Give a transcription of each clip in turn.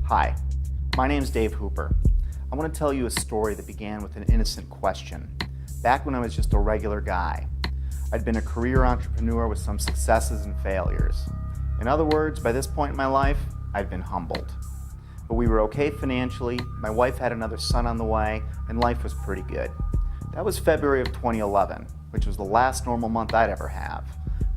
Hi, my name's Dave Hooper. I want to tell you a story that began with an innocent question. Back when I was just a regular guy, I'd been a career entrepreneur with some successes and failures. In other words, by this point in my life, I'd been humbled. But we were okay financially, my wife had another son on the way, and life was pretty good. That was February of 2011, which was the last normal month I'd ever have.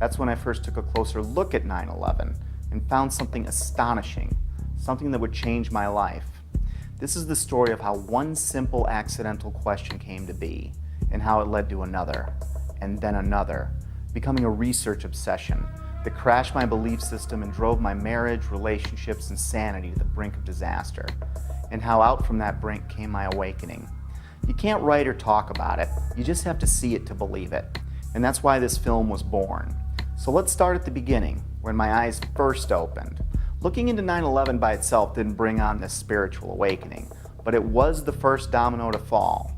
That's when I first took a closer look at 9/11 and found something astonishing. Something that would change my life. This is the story of how one simple accidental question came to be, and how it led to another, and then another, becoming a research obsession that crashed my belief system and drove my marriage, relationships, and sanity to the brink of disaster, and how out from that brink came my awakening. You can't write or talk about it, you just have to see it to believe it, and that's why this film was born. So let's start at the beginning, when my eyes first opened. Looking into 9/11 by itself didn't bring on this spiritual awakening, but it was the first domino to fall.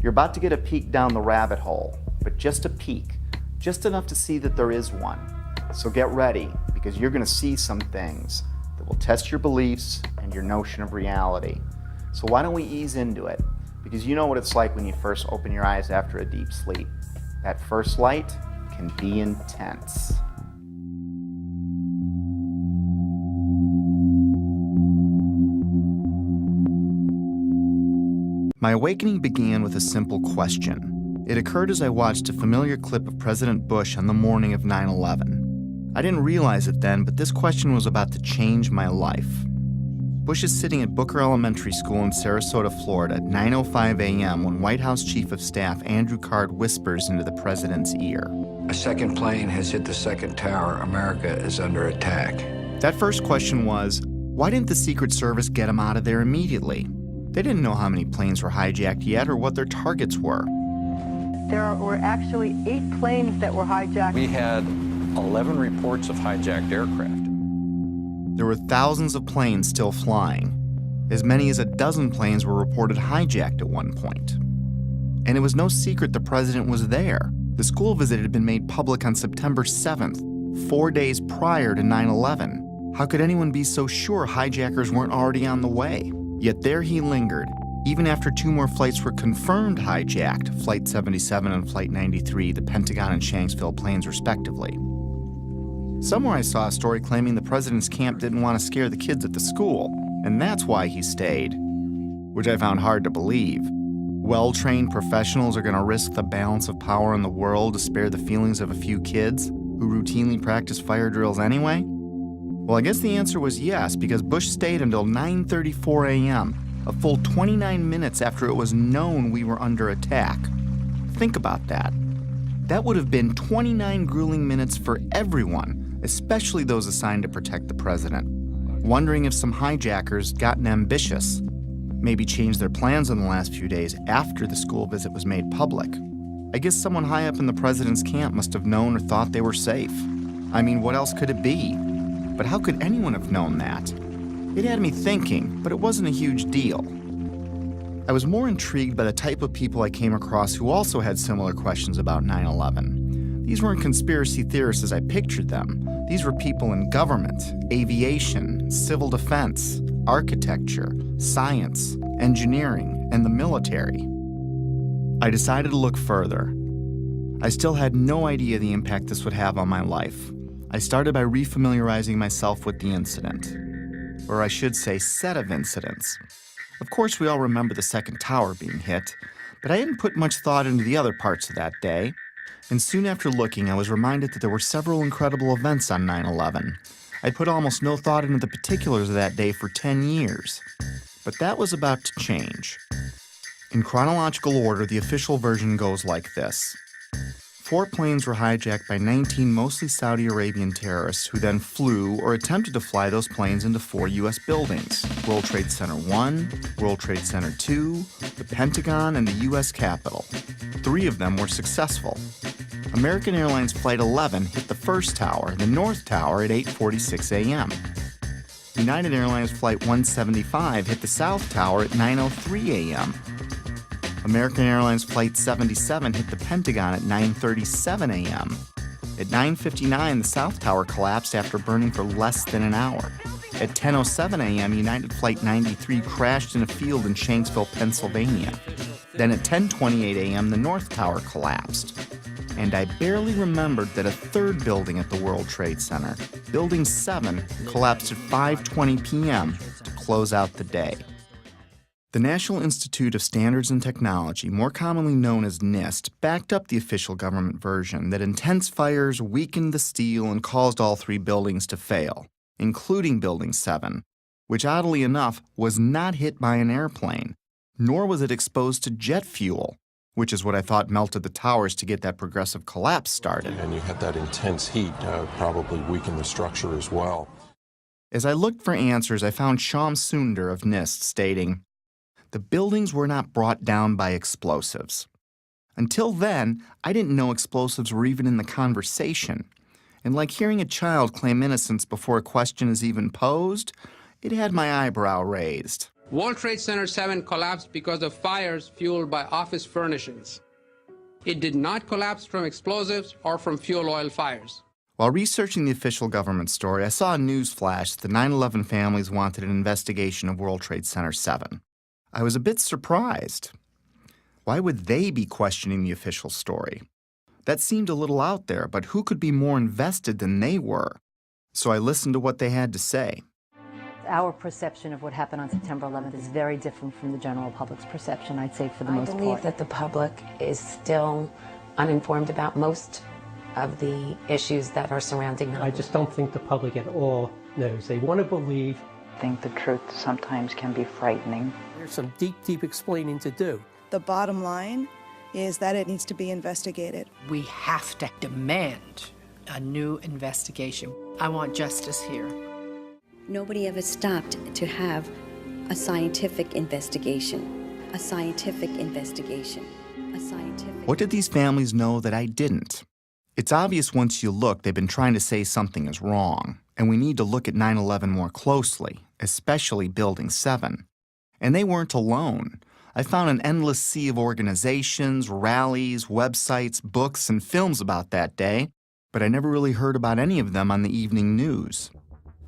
You're about to get a peek down the rabbit hole, but just a peek, just enough to see that there is one. So get ready, because you're going to see some things that will test your beliefs and your notion of reality. So why don't we ease into it? Because you know what it's like when you first open your eyes after a deep sleep. That first light can be intense. My awakening began with a simple question. It occurred as I watched a familiar clip of President Bush on the morning of 9/11. I didn't realize it then, but this question was about to change my life. Bush is sitting at Booker Elementary School in Sarasota, Florida at 9:05 a.m. when White House Chief of Staff Andrew Card whispers into the president's ear. A second plane has hit the second tower. America is under attack. That first question was, why didn't the Secret Service get him out of there immediately? They didn't know how many planes were hijacked yet or what their targets were. There were actually 8 planes that were hijacked. We had 11 reports of hijacked aircraft. There were thousands of planes still flying. As many as a dozen planes were reported hijacked at one point. And it was no secret the president was there. The school visit had been made public on September 7th, 4 days prior to 9/11. How could anyone be so sure hijackers weren't already on the way? Yet there he lingered, even after 2 more flights were confirmed hijacked, Flight 77 and Flight 93, the Pentagon and Shanksville planes respectively. Somewhere I saw a story claiming the president's camp didn't want to scare the kids at the school, and that's why he stayed, which I found hard to believe. Well-trained professionals are going to risk the balance of power in the world to spare the feelings of a few kids who routinely practice fire drills anyway? Well, I guess the answer was yes, because Bush stayed until 9:34 a.m., a full 29 minutes after it was known we were under attack. Think about that. That would have been 29 grueling minutes for everyone, especially those assigned to protect the president, wondering if some hijackers gotten ambitious, maybe changed their plans in the last few days after the school visit was made public. I guess someone high up in the president's camp must have known or thought they were safe. I mean, what else could it be? But how could anyone have known that? It had me thinking, but it wasn't a huge deal. I was more intrigued by the type of people I came across who also had similar questions about 9/11. These weren't conspiracy theorists as I pictured them. These were people in government, aviation, civil defense, architecture, science, engineering, and the military. I decided to look further. I still had no idea the impact this would have on my life. I started by refamiliarizing myself with the incident, or I should say set of incidents. Of course, we all remember the second tower being hit, but I didn't put much thought into the other parts of that day. And soon after looking, I was reminded that there were several incredible events on 9/11. I'd put almost no thought into the particulars of that day for 10 years. But that was about to change. In chronological order, the official version goes like this. 4 planes were hijacked by 19 mostly Saudi Arabian terrorists who then flew or attempted to fly those planes into 4 U.S. buildings: World Trade Center 1, World Trade Center 2, the Pentagon, and the U.S. Capitol. 3 of them were successful. American Airlines Flight 11 hit the first tower, the North Tower, at 8:46 a.m. United Airlines Flight 175 hit the South Tower at 9:03 a.m. American Airlines Flight 77 hit the Pentagon at 9:37 a.m. At 9:59, the South Tower collapsed after burning for less than an hour. At 10:07 a.m., United Flight 93 crashed in a field in Shanksville, Pennsylvania. Then at 10:28 a.m., the North Tower collapsed. And I barely remembered that a third building at the World Trade Center, Building 7, collapsed at 5:20 p.m. to close out the day. The National Institute of Standards and Technology, more commonly known as NIST, backed up the official government version that intense fires weakened the steel and caused all 3 buildings to fail, including Building 7, which oddly enough was not hit by an airplane, nor was it exposed to jet fuel, which is what I thought melted the towers to get that progressive collapse started. And you had that intense heat probably weakened the structure as well. As I looked for answers, I found Shyam Sundar of NIST stating, "The buildings were not brought down by explosives. Until then, I didn't know explosives were even in the conversation. And like hearing a child claim innocence before a question is even posed, it had my eyebrow raised." World Trade Center 7 collapsed because of fires fueled by office furnishings. It did not collapse from explosives or from fuel oil fires. While researching the official government story, I saw a news flash that the 9/11 families wanted an investigation of World Trade Center 7. I was a bit surprised. Why would they be questioning the official story? That seemed a little out there, but who could be more invested than they were? So I listened to what they had to say. Our perception of what happened on September 11th is very different from the general public's perception, I'd say, for the most part. I believe that the public is still uninformed about most of the issues that are surrounding them. I just don't think the public at all knows. They want to believe. I think the truth sometimes can be frightening. There's some deep explaining to do. The bottom line is that it needs to be investigated. We have to demand a new investigation. I want justice here. Nobody ever stopped to have a scientific investigation. A scientific investigation. A scientific... What did these families know that I didn't? It's obvious once you look, they've been trying to say something is wrong, and we need to look at 9/11 more closely, especially Building 7. And they weren't alone. I found an endless sea of organizations, rallies, websites, books, and films about that day, but I never really heard about any of them on the evening news.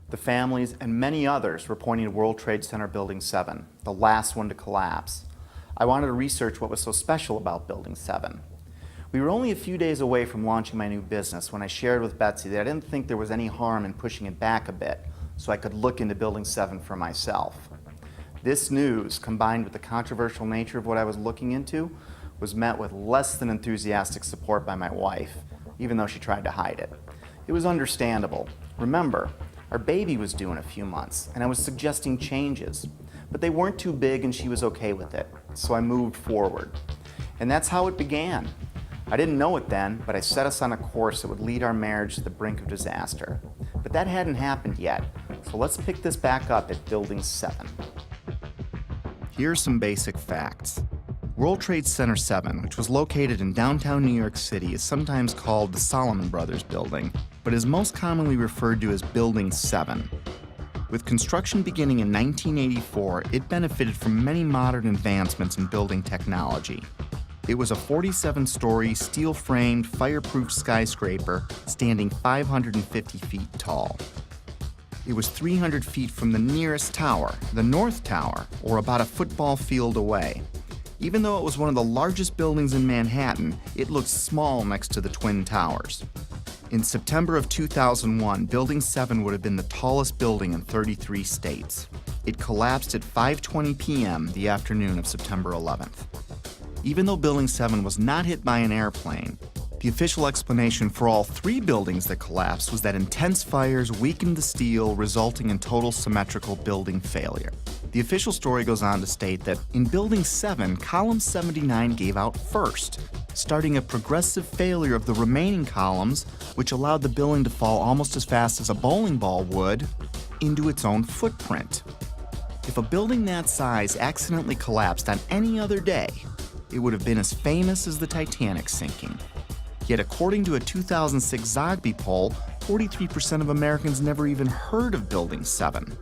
The families and many others were pointing to World Trade Center Building 7, the last one to collapse. I wanted to research what was so special about Building 7. We were only a few days away from launching my new business when I shared with Betsy that I didn't think there was any harm in pushing it back a bit so I could look into Building 7 for myself. This news, combined with the controversial nature of what I was looking into, was met with less than enthusiastic support by my wife, even though she tried to hide it. It was understandable. Remember, our baby was due in a few months, and I was suggesting changes, but they weren't too big and she was okay with it, so I moved forward. And that's how it began. I didn't know it then, but I set us on a course that would lead our marriage to the brink of disaster. But that hadn't happened yet, so let's pick this back up at Building 7. Here are some basic facts. World Trade Center 7, which was located in downtown New York City, is sometimes called the Salomon Brothers Building, but is most commonly referred to as Building 7. With construction beginning in 1984, it benefited from many modern advancements in building technology. It was a 47-story, steel-framed, fireproof skyscraper standing 550 feet tall. It was 300 feet from the nearest tower, the North Tower, or about a football field away. Even though it was one of the largest buildings in Manhattan, it looked small next to the Twin Towers. In September of 2001, Building 7 would have been the tallest building in 33 states. It collapsed at 5:20 p.m. the afternoon of September 11th. Even though Building 7 was not hit by an airplane, The official explanation for all 3 buildings that collapsed was that intense fires weakened the steel, resulting in total symmetrical building failure. The official story goes on to state that in Building 7, column 79 gave out first, starting a progressive failure of the remaining columns, which allowed the building to fall almost as fast as a bowling ball would into its own footprint. If a building that size accidentally collapsed on any other day, it would have been as famous as the Titanic sinking. Yet according to a 2006 Zogby poll, 43% of Americans never even heard of Building 7.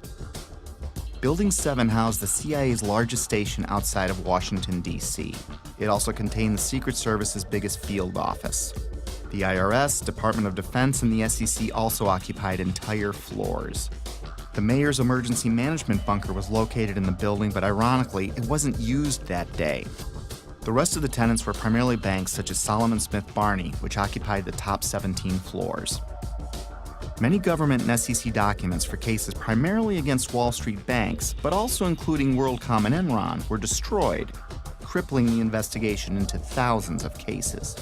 Building 7 housed the CIA's largest station outside of Washington, D.C. It also contained the Secret Service's biggest field office. The IRS, Department of Defense, and the SEC also occupied entire floors. The mayor's emergency management bunker was located in the building, but ironically, it wasn't used that day. The rest of the tenants were primarily banks such as Solomon Smith Barney, which occupied the top 17 floors. Many government and SEC documents for cases primarily against Wall Street banks, but also including WorldCom and Enron, were destroyed, crippling the investigation into thousands of cases.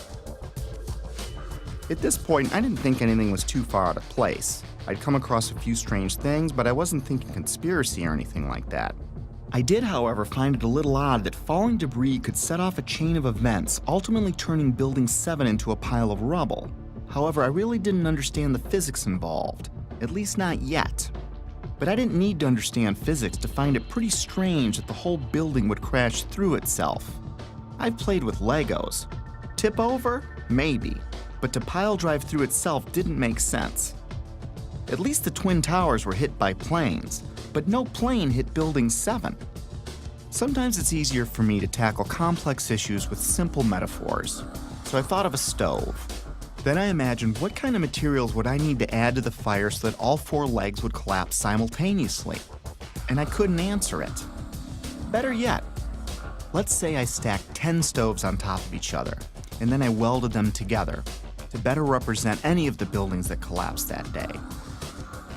At this point, I didn't think anything was too far out of place. I'd come across a few strange things, but I wasn't thinking conspiracy or anything like that. I did, however, find it a little odd that falling debris could set off a chain of events, ultimately turning Building 7 into a pile of rubble. However, I really didn't understand the physics involved, at least not yet. But I didn't need to understand physics to find it pretty strange that the whole building would crash through itself. I've played with Legos. Tip over? Maybe. But to pile drive through itself didn't make sense. At least the Twin Towers were hit by planes, but no plane hit Building 7. Sometimes it's easier for me to tackle complex issues with simple metaphors, so I thought of a stove. Then I imagined what kind of materials would I need to add to the fire so that all 4 legs would collapse simultaneously, and I couldn't answer it. Better yet, let's say I stacked 10 stoves on top of each other, and then I welded them together to better represent any of the buildings that collapsed that day.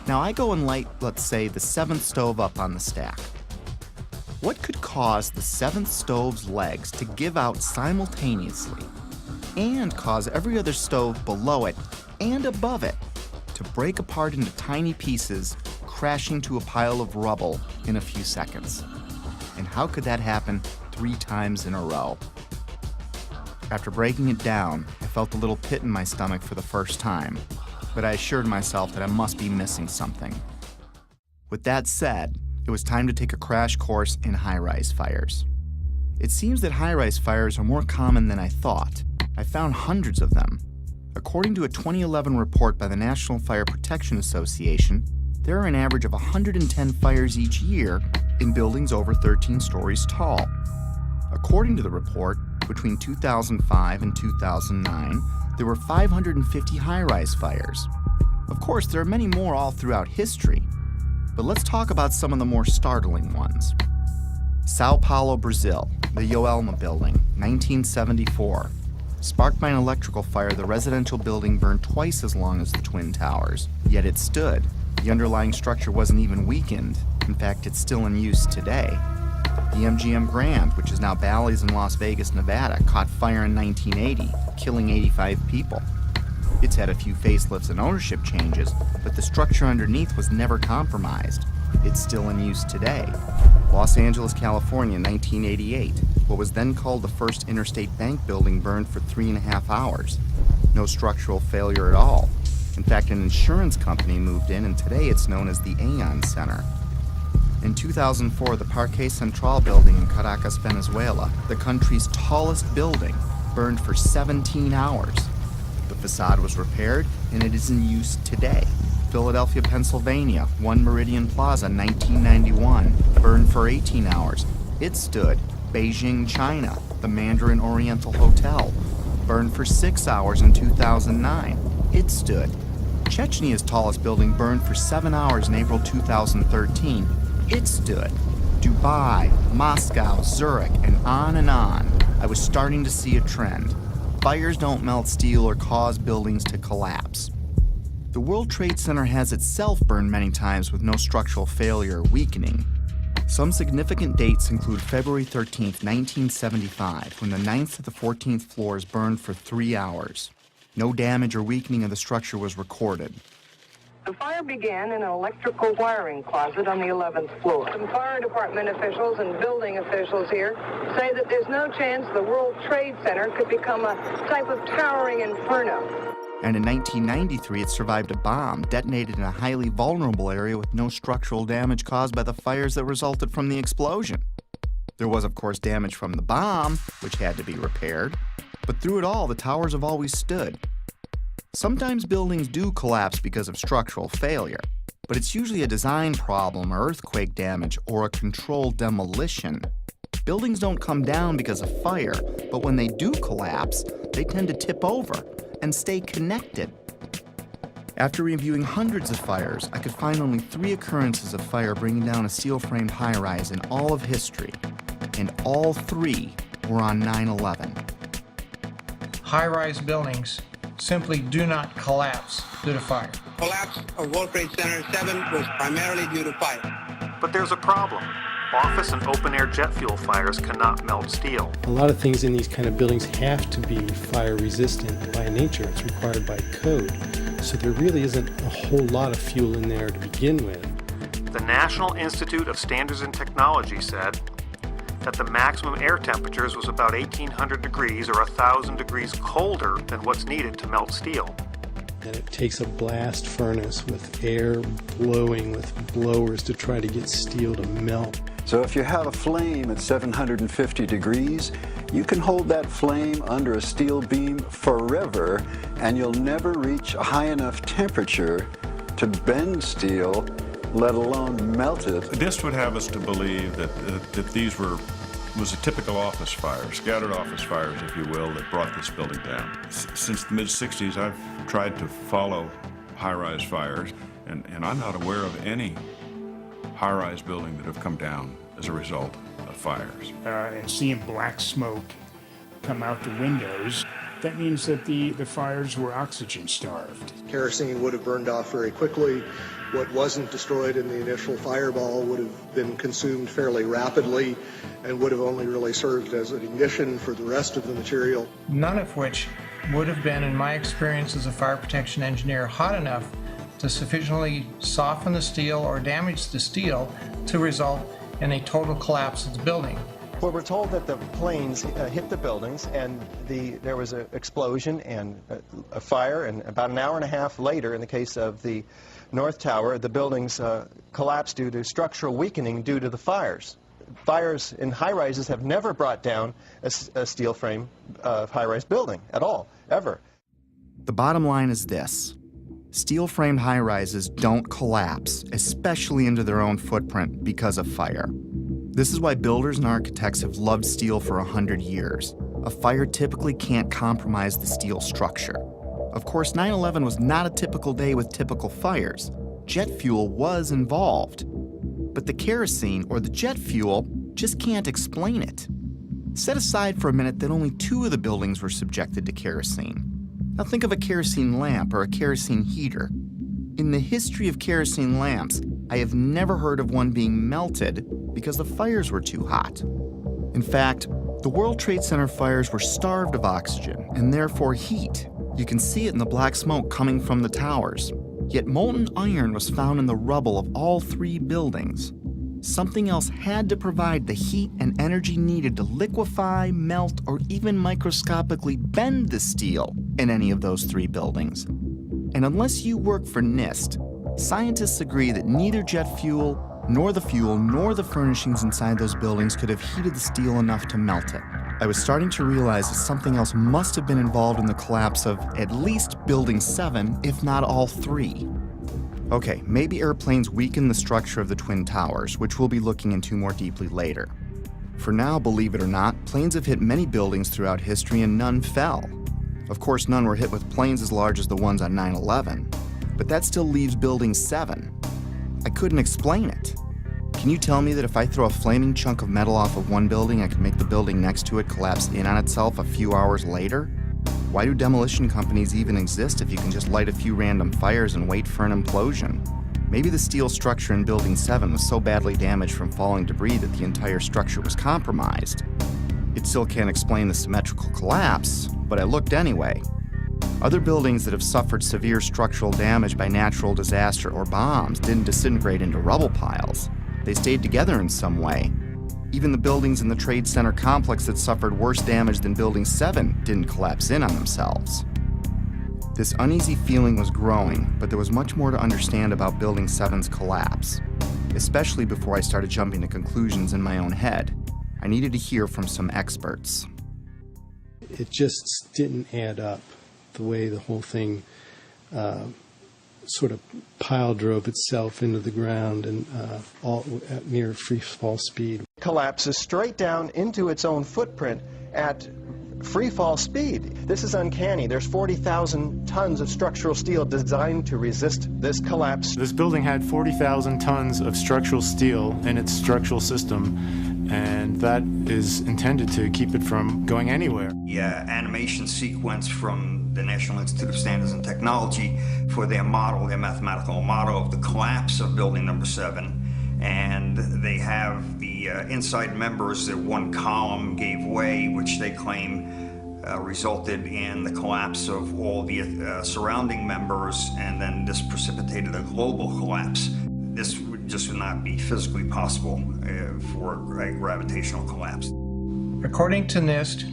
Now I go and light, let's say, the 7th stove up on the stack. What could cause the 7th stove's legs to give out simultaneously and cause every other stove below it and above it to break apart into tiny pieces, crashing to a pile of rubble in a few seconds? And how could that happen 3 times in a row? After breaking it down, I felt a little pit in my stomach for the first time, but I assured myself that I must be missing something. With that said, it was time to take a crash course in high-rise fires. It seems that high-rise fires are more common than I thought. I found hundreds of them. According to a 2011 report by the National Fire Protection Association, there are an average of 110 fires each year in buildings over 13 stories tall. According to the report, between 2005 and 2009, there were 550 high-rise fires. Of course, there are many more all throughout history, but let's talk about some of the more startling ones. Sao Paulo, Brazil, the Joelma building, 1974. Sparked by an electrical fire, the residential building burned twice as long as the Twin Towers, yet it stood. The underlying structure wasn't even weakened. In fact, it's still in use today. The MGM Grand, which is now Bally's in Las Vegas, Nevada, caught fire in 1980, killing 85 people. It's had a few facelifts and ownership changes, but the structure underneath was never compromised. It's still in use today. Los Angeles, California, 1988. What was then called the First Interstate Bank building burned for 3.5 hours. No structural failure at all. In fact, an insurance company moved in, and today it's known as the Aon Center. In 2004, the Parque Central building in Caracas, Venezuela, the country's tallest building, burned for 17 hours. The facade was repaired, and it is in use today. Philadelphia, Pennsylvania, One Meridian Plaza, 1991, burned for 18 hours. It stood. Beijing, China, the Mandarin Oriental Hotel, burned for 6 hours in 2009. It stood. Chechny's tallest building burned for 7 hours in April 2013. It stood. Dubai, Moscow, Zurich, and on and on. I was starting to see a trend. Fires don't melt steel or cause buildings to collapse. The World Trade Center has itself burned many times with no structural failure or weakening. Some significant dates include February 13, 1975, when the 9th to the 14th floors burned for 3 hours. No damage or weakening of the structure was recorded. The fire began in an electrical wiring closet on the 11th floor. Some fire department officials and building officials here say that there's no chance the World Trade Center could become a type of towering inferno. And in 1993, it survived a bomb detonated in a highly vulnerable area with no structural damage caused by the fires that resulted from the explosion. There was, of course, damage from the bomb, which had to be repaired, but through it all, the towers have always stood. Sometimes buildings do collapse because of structural failure, but it's usually a design problem or earthquake damage or a controlled demolition. Buildings don't come down because of fire, but when they do collapse, they tend to tip over and stay connected. After reviewing hundreds of fires, I could find only 3 occurrences of fire bringing down a steel-framed high-rise in all of history, and all 3 were on 9/11. High-rise buildings simply do not collapse due to fire. Collapse of World Trade Center 7 was primarily due to fire. But there's a problem. Office and open-air jet fuel fires cannot melt steel. A lot of things in these kind of buildings have to be fire resistant by nature. It's required by code. So there really isn't a whole lot of fuel in there to begin with. The National Institute of Standards and Technology said that the maximum air temperatures was about 1,800 degrees or 1,000 degrees colder than what's needed to melt steel. And it takes a blast furnace with air blowing with blowers to try to get steel to melt. So if you have a flame at 750 degrees, you can hold that flame under a steel beam forever, and you'll never reach a high enough temperature to bend steel, let alone melt it. This would have us to believe that these was a typical office fire, scattered office fires, if you will, that brought this building down. Since the mid-60s, I've tried to follow high-rise fires, and I'm not aware of any high-rise building that have come down as a result of fires. And seeing black smoke come out the windows, that means that the fires were oxygen starved. Kerosene would have burned off very quickly. What wasn't destroyed in the initial fireball would have been consumed fairly rapidly and would have only really served as an ignition for the rest of the material. None of which would have been, in my experience as a fire protection engineer, hot enough to sufficiently soften the steel or damage the steel to result in a total collapse of the building. Well, we're told that the planes hit the buildings and there was an explosion and a fire, and about an hour and a half later, in the case of the North Tower, the buildings collapsed due to structural weakening due to the fires. Fires in high-rises have never brought down a steel frame high-rise building at all, ever. The bottom line is this. Steel-framed high-rises don't collapse, especially into their own footprint, because of fire. This is why builders and architects have loved steel for 100 years. A fire typically can't compromise the steel structure. Of course, 9/11 was not a typical day with typical fires. Jet fuel was involved. But the kerosene or the jet fuel just can't explain it. Set aside for a minute that only 2 of the buildings were subjected to kerosene. Now think of a kerosene lamp or a kerosene heater. In the history of kerosene lamps, I have never heard of one being melted because the fires were too hot. In fact, the World Trade Center fires were starved of oxygen and therefore heat. You can see it in the black smoke coming from the towers. Yet molten iron was found in the rubble of all 3 buildings. Something else had to provide the heat and energy needed to liquefy, melt, or even microscopically bend the steel in any of those 3 buildings. And unless you work for NIST, scientists agree that neither jet fuel, nor the furnishings inside those buildings could have heated the steel enough to melt it. I was starting to realize that something else must have been involved in the collapse of at least Building 7, if not all 3. Okay, maybe airplanes weakened the structure of the Twin Towers, which we'll be looking into more deeply later. For now, believe it or not, planes have hit many buildings throughout history and none fell. Of course, none were hit with planes as large as the ones on 9/11, but that still leaves Building 7. I couldn't explain it. Can you tell me that if I throw a flaming chunk of metal off of one building, I can make the building next to it collapse in on itself a few hours later? Why do demolition companies even exist if you can just light a few random fires and wait for an implosion? Maybe the steel structure in Building 7 was so badly damaged from falling debris that the entire structure was compromised. It still can't explain the symmetrical collapse, but I looked anyway. Other buildings that have suffered severe structural damage by natural disaster or bombs didn't disintegrate into rubble piles. They stayed together in some way. Even the buildings in the Trade Center complex that suffered worse damage than Building 7 didn't collapse in on themselves. This uneasy feeling was growing, but there was much more to understand about Building 7's collapse, especially before I started jumping to conclusions in my own head. I needed to hear from some experts. It just didn't add up, the way the whole thing sort of pile drove itself into the ground and all at near free fall speed. Collapses straight down into its own footprint at free fall speed. This is uncanny. There's 40,000 tons of structural steel designed to resist this collapse. This building had 40,000 tons of structural steel in its structural system, and that is intended to keep it from going anywhere. The animation sequence from the National Institute of Standards and Technology for their model, their mathematical model of the collapse of Building Number 7. And they have the inside members, that one column gave way, which they claim resulted in the collapse of all the surrounding members, and then this precipitated a global collapse. This would just not be physically possible for a gravitational collapse. According to NIST,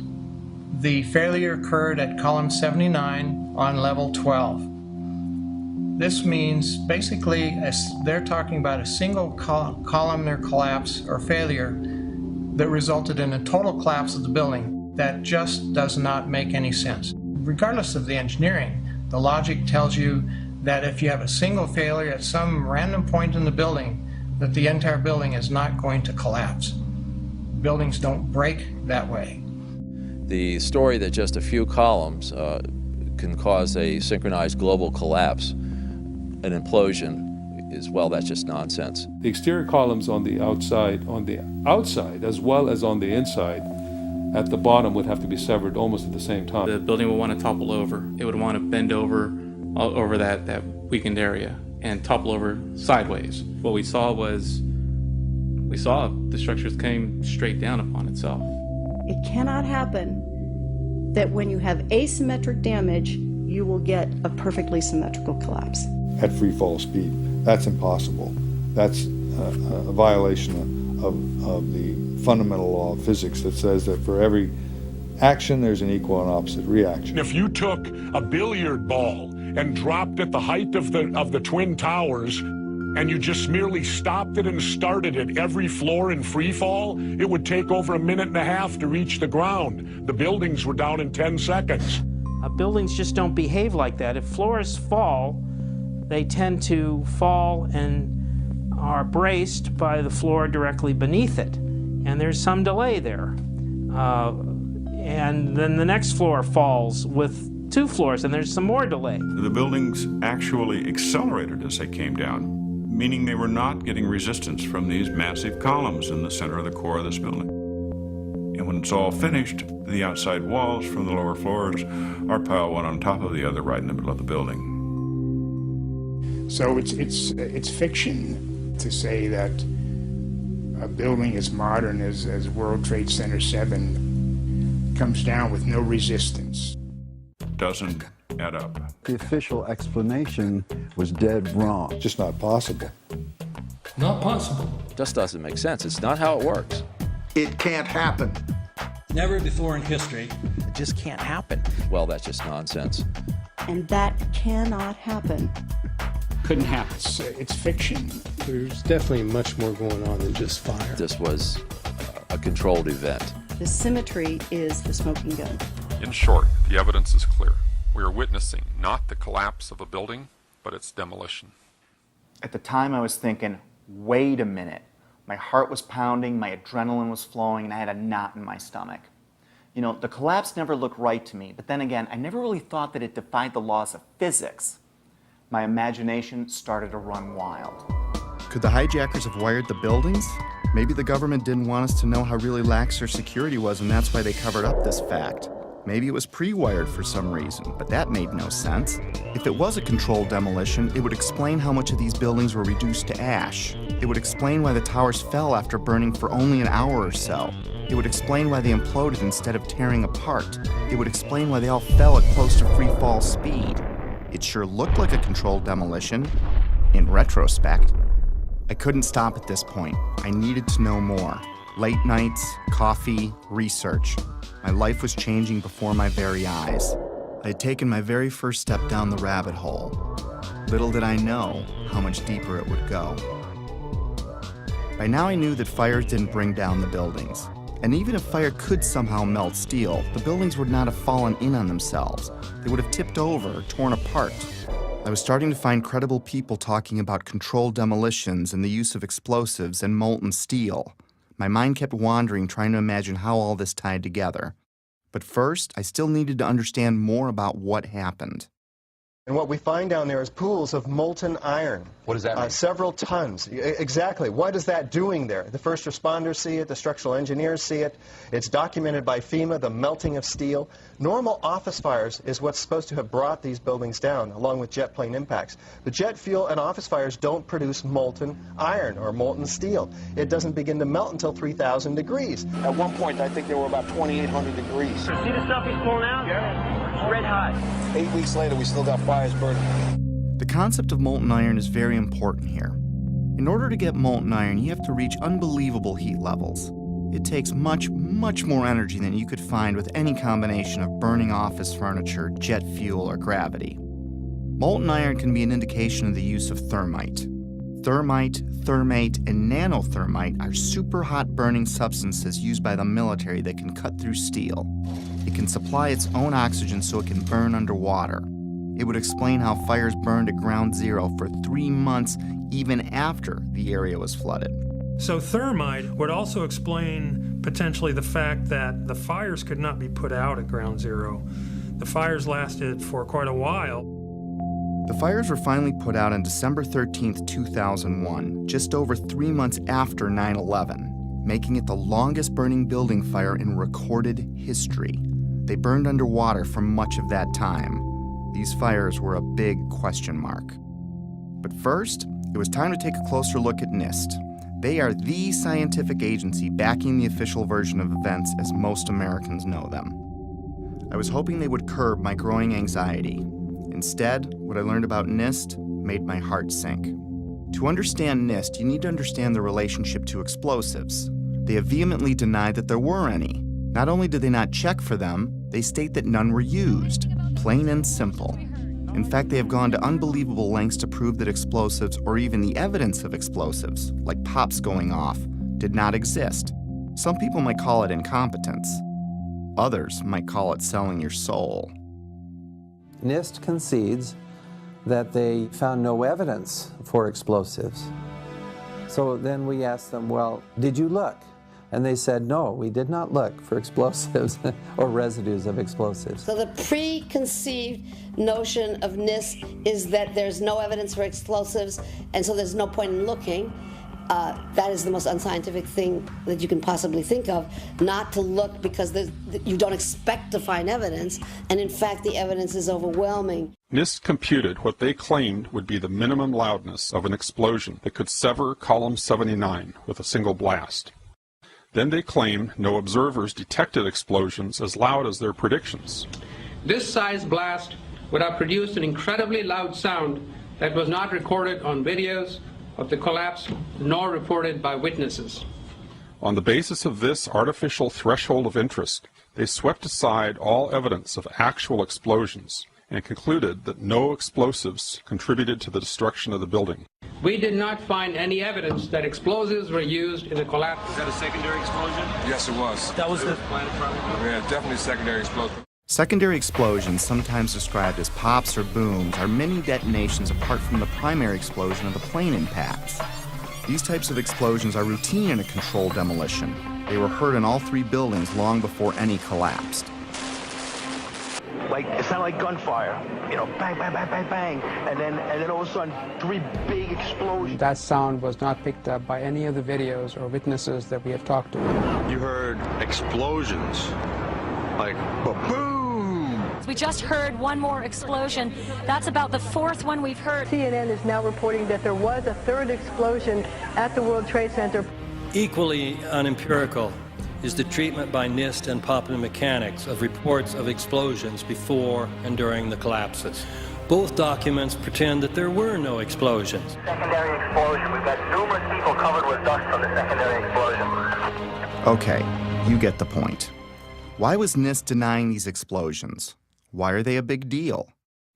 the failure occurred at column 79 on level 12. This means basically they're talking about a single columnar collapse or failure that resulted in a total collapse of the building. That just does not make any sense. Regardless of the engineering, the logic tells you that if you have a single failure at some random point in the building, that the entire building is not going to collapse. Buildings don't break that way. The story that just a few columns can cause a synchronized global collapse, an implosion, is, well, that's just nonsense. The exterior columns on the outside as well as on the inside at the bottom would have to be severed almost at the same time. The building would want to topple over. It would want to bend over that weakened area and topple over sideways. What we saw the structures came straight down upon itself. It cannot happen that when you have asymmetric damage, you will get a perfectly symmetrical collapse. At free fall speed. That's impossible. That's a violation of the fundamental law of physics that says that for every action there's an equal and opposite reaction. If you took a billiard ball and dropped at the height of the Twin Towers and you just merely stopped it and started at every floor in free fall, it would take over 1.5 minutes to reach the ground. The buildings were down in 10 seconds. Buildings just don't behave like that. If floors fall, they tend to fall and are braced by the floor directly beneath it. And there's some delay there. And then the next floor falls with 2 floors, and there's some more delay. The buildings actually accelerated as they came down, meaning they were not getting resistance from these massive columns in the center of the core of this building. And when it's all finished, the outside walls from the lower floors are piled one on top of the other right in the middle of the building. So it's fiction to say that a building as modern as World Trade Center 7 comes down with no resistance. Doesn't add up. The official explanation was dead wrong. Just not possible. Not possible. Just doesn't make sense. It's not how it works. It can't happen. Never before in history. It just can't happen. Well, that's just nonsense. And that cannot happen. Couldn't happen. It's fiction. There's definitely much more going on than just fire. This was a controlled event. The symmetry is the smoking gun. In short, the evidence is clear. We are witnessing not the collapse of a building, but its demolition. At the time I was thinking, wait a minute. My heart was pounding, my adrenaline was flowing, and I had a knot in my stomach. You know, the collapse never looked right to me, but then again, I never really thought that it defied the laws of physics. My imagination started to run wild. Could the hijackers have wired the buildings? Maybe the government didn't want us to know how really lax their security was, and that's why they covered up this fact. Maybe it was pre-wired for some reason, but that made no sense. If it was a controlled demolition, it would explain how much of these buildings were reduced to ash. It would explain why the towers fell after burning for only an hour or so. It would explain why they imploded instead of tearing apart. It would explain why they all fell at close to free fall speed. It sure looked like a controlled demolition, in retrospect. I couldn't stop at this point. I needed to know more. Late nights, coffee, research. My life was changing before my very eyes. I had taken my very first step down the rabbit hole. Little did I know how much deeper it would go. By now I knew that fires didn't bring down the buildings. And even if fire could somehow melt steel, the buildings would not have fallen in on themselves. They would have tipped over or torn apart. I was starting to find credible people talking about controlled demolitions and the use of explosives and molten steel. My mind kept wandering, trying to imagine how all this tied together. But first, I still needed to understand more about what happened. And what we find down there is pools of molten iron. What does that mean? Several tons. Exactly. What is that doing there? The first responders see it. The structural engineers see it. It's documented by FEMA, the melting of steel. Normal office fires is what's supposed to have brought these buildings down, along with jet plane impacts. But jet fuel and office fires don't produce molten iron or molten steel. It doesn't begin to melt until 3,000 degrees. At one point, I think there were about 2,800 degrees. See the stuff he's pulling out? Yeah. It's red hot. 8 weeks later, we still got fires burning. The concept of molten iron is very important here. In order to get molten iron, you have to reach unbelievable heat levels. It takes much, much more energy than you could find with any combination of burning office furniture, jet fuel, or gravity. Molten iron can be an indication of the use of thermite. Thermite, thermate, and nanothermite are super hot burning substances used by the military that can cut through steel. It can supply its own oxygen so it can burn underwater. It would explain how fires burned at ground zero for 3 months even after the area was flooded. So thermite would also explain potentially the fact that the fires could not be put out at ground zero. The fires lasted for quite a while. The fires were finally put out on December 13, 2001, just over 3 months after 9/11, making it the longest burning building fire in recorded history. They burned underwater for much of that time. These fires were a big question mark. But first, it was time to take a closer look at NIST. They are the scientific agency backing the official version of events as most Americans know them. I was hoping they would curb my growing anxiety. Instead, what I learned about NIST made my heart sink. To understand NIST, you need to understand the relationship to explosives. They have vehemently denied that there were any. Not only did they not check for them, they state that none were used. Plain and simple. In fact, they have gone to unbelievable lengths to prove that explosives, or even the evidence of explosives, like pops going off, did not exist. Some people might call it incompetence. Others might call it selling your soul. NIST concedes that they found no evidence for explosives. So then we asked them, well, did you look? And they said, no, we did not look for explosives or residues of explosives. So the preconceived notion of NIST is that there's no evidence for explosives, and so there's no point in looking. That is the most unscientific thing that you can possibly think of, not to look because you don't expect to find evidence, and in fact the evidence is overwhelming. NIST computed what they claimed would be the minimum loudness of an explosion that could sever column 79 with a single blast. Then they claimed no observers detected explosions as loud as their predictions. This size blast would have produced an incredibly loud sound that was not recorded on videos of the collapse nor reported by witnesses. On the basis of this artificial threshold of interest, they swept aside all evidence of actual explosions and concluded that no explosives contributed to the destruction of the building. We did not find any evidence that explosives were used in the collapse. Is that a secondary explosion? Yes, it was. That was the... Yeah, definitely secondary explosion. Secondary explosions, sometimes described as pops or booms, are mini detonations apart from the primary explosion of the plane impacts. These types of explosions are routine in a controlled demolition. They were heard in all 3 buildings long before any collapsed. Like, it sounded like gunfire, you know, bang, bang, bang, bang, bang, and then all of a sudden, 3 big explosions. That sound was not picked up by any of the videos or witnesses that we have talked to. You heard explosions, like ba-boom! We just heard one more explosion. That's about the fourth one we've heard. CNN is now reporting that there was a third explosion at the World Trade Center. Equally unempirical is the treatment by NIST and popular mechanics of reports of explosions before and during the collapses. Both documents pretend that there were no explosions. Secondary explosion. We've got numerous people covered with dust from the secondary explosion. Okay, you get the point. Why was NIST denying these explosions? Why are they a big deal?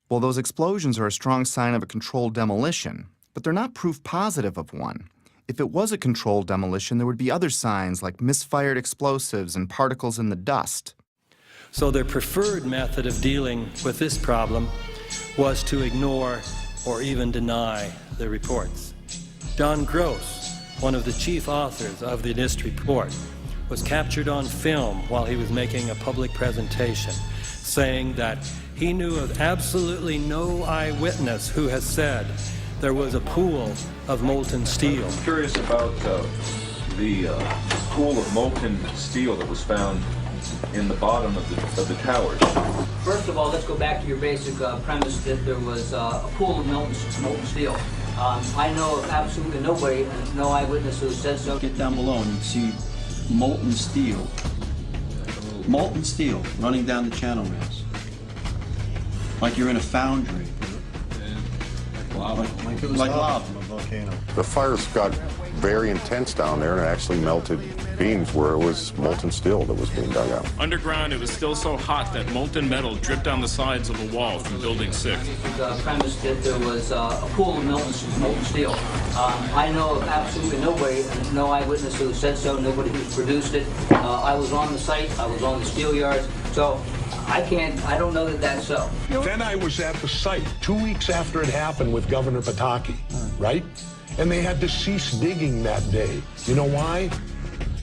Well, those explosions are a strong sign of a controlled demolition, but they're not proof positive of one. If it was a controlled demolition, there would be other signs like misfired explosives and particles in the dust. So their preferred method of dealing with this problem was to ignore or even deny the reports. John Gross, one of the chief authors of the NIST report, was captured on film while he was making a public presentation, saying that he knew of absolutely no eyewitness who has said there was a pool of molten steel. I'm curious about the pool of molten steel that was found in the bottom of the towers. First of all, let's go back to your basic premise that there was a pool of molten steel. I know of absolutely nobody, no eyewitness who said so. Get down below and you see molten steel running down the channel rails. Like you're in a foundry. Like lava. Volcano. The fires got very intense down there and it actually melted beams where it was molten steel that was being dug out. Underground, it was still so hot that molten metal dripped down the sides of the wall from Building 6. The premise that there was a pool of molten steel. I know of absolutely nobody, no eyewitness who said so, nobody who's produced it. I was on the site, I was on the steel yards, so I don't know that that's so. Then I was at the site 2 weeks after it happened with Governor Pataki, right? And they had to cease digging that day. You know why?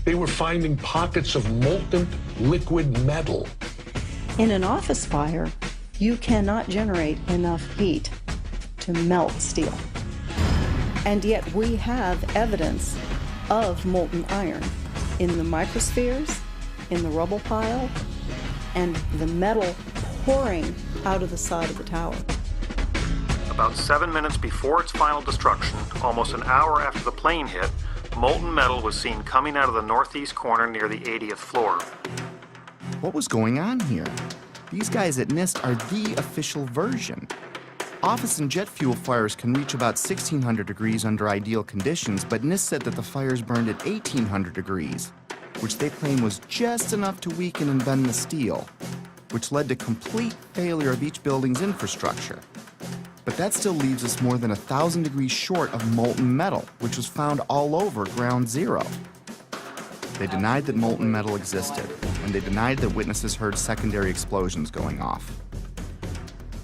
They were finding pockets of molten liquid metal. In an office fire, you cannot generate enough heat to melt steel. And yet we have evidence of molten iron in the microspheres, in the rubble pile, and the metal pouring out of the side of the tower. About 7 minutes before its final destruction, almost an hour after the plane hit, molten metal was seen coming out of the northeast corner near the 80th floor. What was going on here? These guys at NIST are the official version. Office and jet fuel fires can reach about 1,600 degrees under ideal conditions, but NIST said that the fires burned at 1,800 degrees, which they claim was just enough to weaken and bend the steel, which led to complete failure of each building's infrastructure. But that still leaves us more than 1,000 degrees short of molten metal, which was found all over Ground Zero. They denied that molten metal existed, and they denied that witnesses heard secondary explosions going off.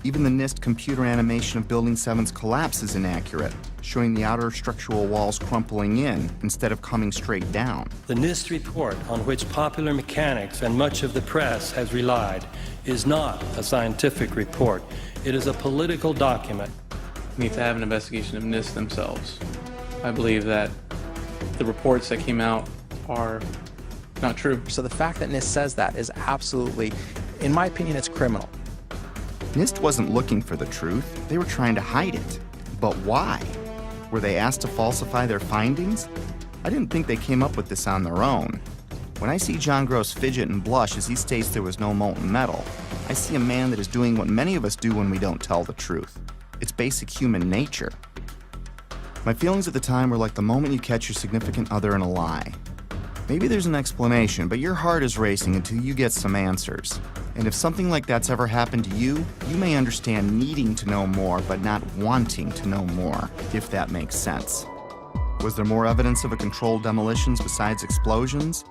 Even the NIST computer animation of Building 7's collapse is inaccurate, showing the outer structural walls crumpling in instead of coming straight down. The NIST report, on which popular mechanics and much of the press has relied, is not a scientific report. It is a political document. We need to have an investigation of NIST themselves. I believe that the reports that came out are not true. So the fact that NIST says that is absolutely, in my opinion, it's criminal. NIST wasn't looking for the truth. They were trying to hide it. But why? Were they asked to falsify their findings? I didn't think they came up with this on their own. When I see John Gross fidget and blush as he states there was no molten metal, I see a man that is doing what many of us do when we don't tell the truth. It's basic human nature. My feelings at the time were like the moment you catch your significant other in a lie. Maybe there's an explanation, but your heart is racing until you get some answers. And if something like that's ever happened to you, you may understand needing to know more, but not wanting to know more, if that makes sense. Was there more evidence of a controlled demolitions besides explosions?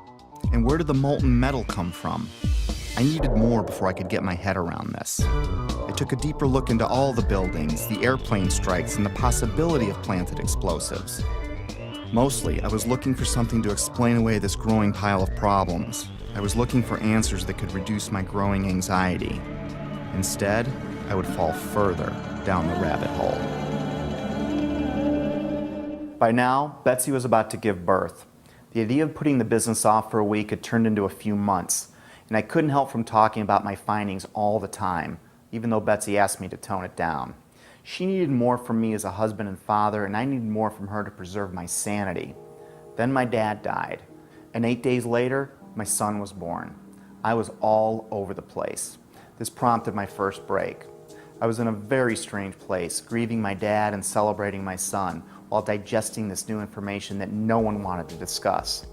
And where did the molten metal come from? I needed more before I could get my head around this. I took a deeper look into all the buildings, the airplane strikes, and the possibility of planted explosives. Mostly, I was looking for something to explain away this growing pile of problems. I was looking for answers that could reduce my growing anxiety. Instead, I would fall further down the rabbit hole. By now, Betsy was about to give birth. The idea of putting the business off for a week had turned into a few months. and I couldn't help from talking about my findings all the time, even though Betsy asked me to tone it down. She needed more from me as a husband and father, and I needed more from her to preserve my sanity. Then my dad died, and 8 days later, my son was born. I was all over the place. This prompted my first break. I was in a very strange place, grieving my dad and celebrating my son, while digesting this new information that no one wanted to discuss.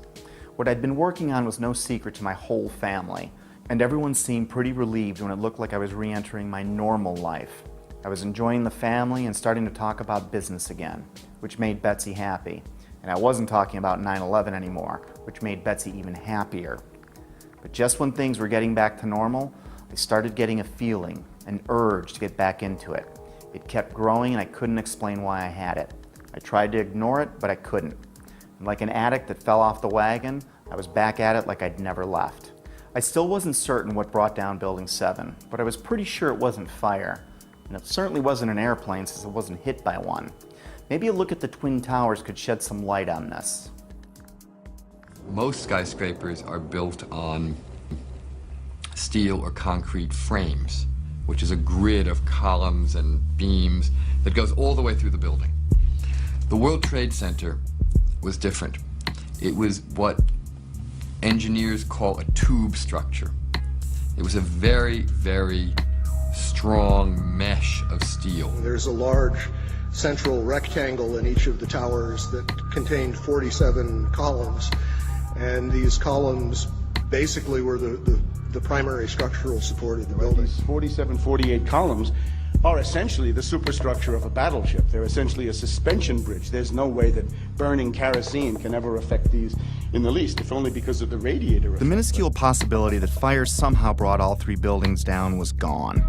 What I'd been working on was no secret to my whole family, and everyone seemed pretty relieved when it looked like I was re-entering my normal life. I was enjoying the family and starting to talk about business again, which made Betsy happy. And I wasn't talking about 9/11 anymore, which made Betsy even happier. But just when things were getting back to normal, I started getting a feeling, an urge to get back into it. It kept growing and I couldn't explain why I had it. I tried to ignore it, but I couldn't. And like an addict that fell off the wagon, I was back at it like I'd never left. I still wasn't certain what brought down Building 7, but I was pretty sure it wasn't fire. And it certainly wasn't an airplane since it wasn't hit by one. Maybe a look at the Twin Towers could shed some light on this. Most skyscrapers are built on steel or concrete frames, which is a grid of columns and beams that goes all the way through the building. The World Trade Center was different. It was what engineers call a tube structure. It was a very, very strong mesh of steel. There's a large central rectangle in each of the towers that contained 47 columns, and these columns basically were the primary structural support of the building. These 47, 48 columns are essentially the superstructure of a battleship. They're essentially a suspension bridge. There's no way that burning kerosene can ever affect these in the least, if only because of the radiator effect. The minuscule possibility that fire somehow brought all three buildings down was gone.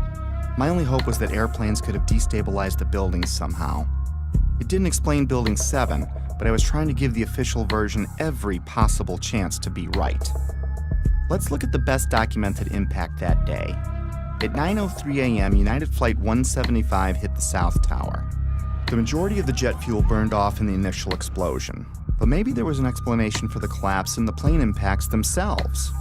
My only hope was that airplanes could have destabilized the buildings somehow. It didn't explain Building 7, but I was trying to give the official version every possible chance to be right. Let's look at the best documented impact that day. At 9:03 a.m., United Flight 175 hit the South Tower. The majority of the jet fuel burned off in the initial explosion, but maybe there was an explanation for the collapse in the plane impacts themselves.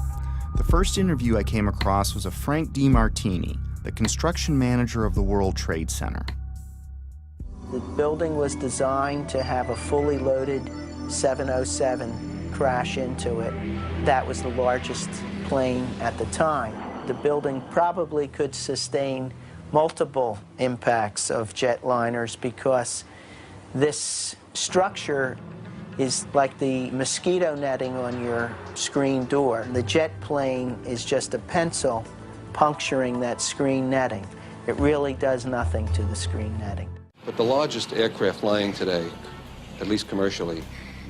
The first interview I came across was of Frank DiMartini, the construction manager of the World Trade Center. The building was designed to have a fully loaded 707 crash into it. That was the largest plane at the time. The building probably could sustain multiple impacts of jetliners because this structure is like the mosquito netting on your screen door. The jet plane is just a pencil puncturing that screen netting. It really does nothing to the screen netting. But the largest aircraft flying today, at least commercially,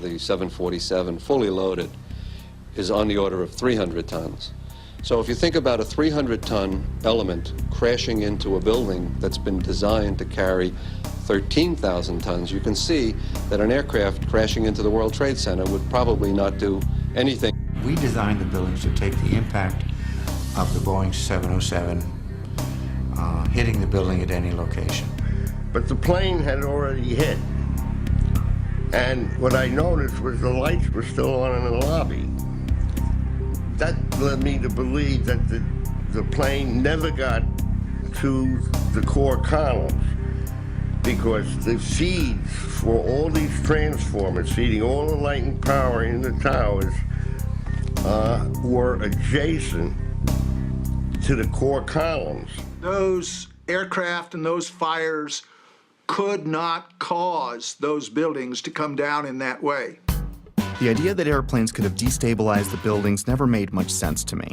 the 747, fully loaded, is on the order of 300 tons. So if you think about a 300-ton element crashing into a building that's been designed to carry 13,000 tons, you can see that an aircraft crashing into the World Trade Center would probably not do anything. We designed the buildings to take the impact of the Boeing 707 hitting the building at any location. But the plane had already hit. And what I noticed was the lights were still on in the lobby. That led me to believe that the plane never got to the core columns because the feeds for all these transformers feeding all the light and power in the towers were adjacent to the core columns. Those aircraft and those fires could not cause those buildings to come down in that way. The idea that airplanes could have destabilized the buildings never made much sense to me.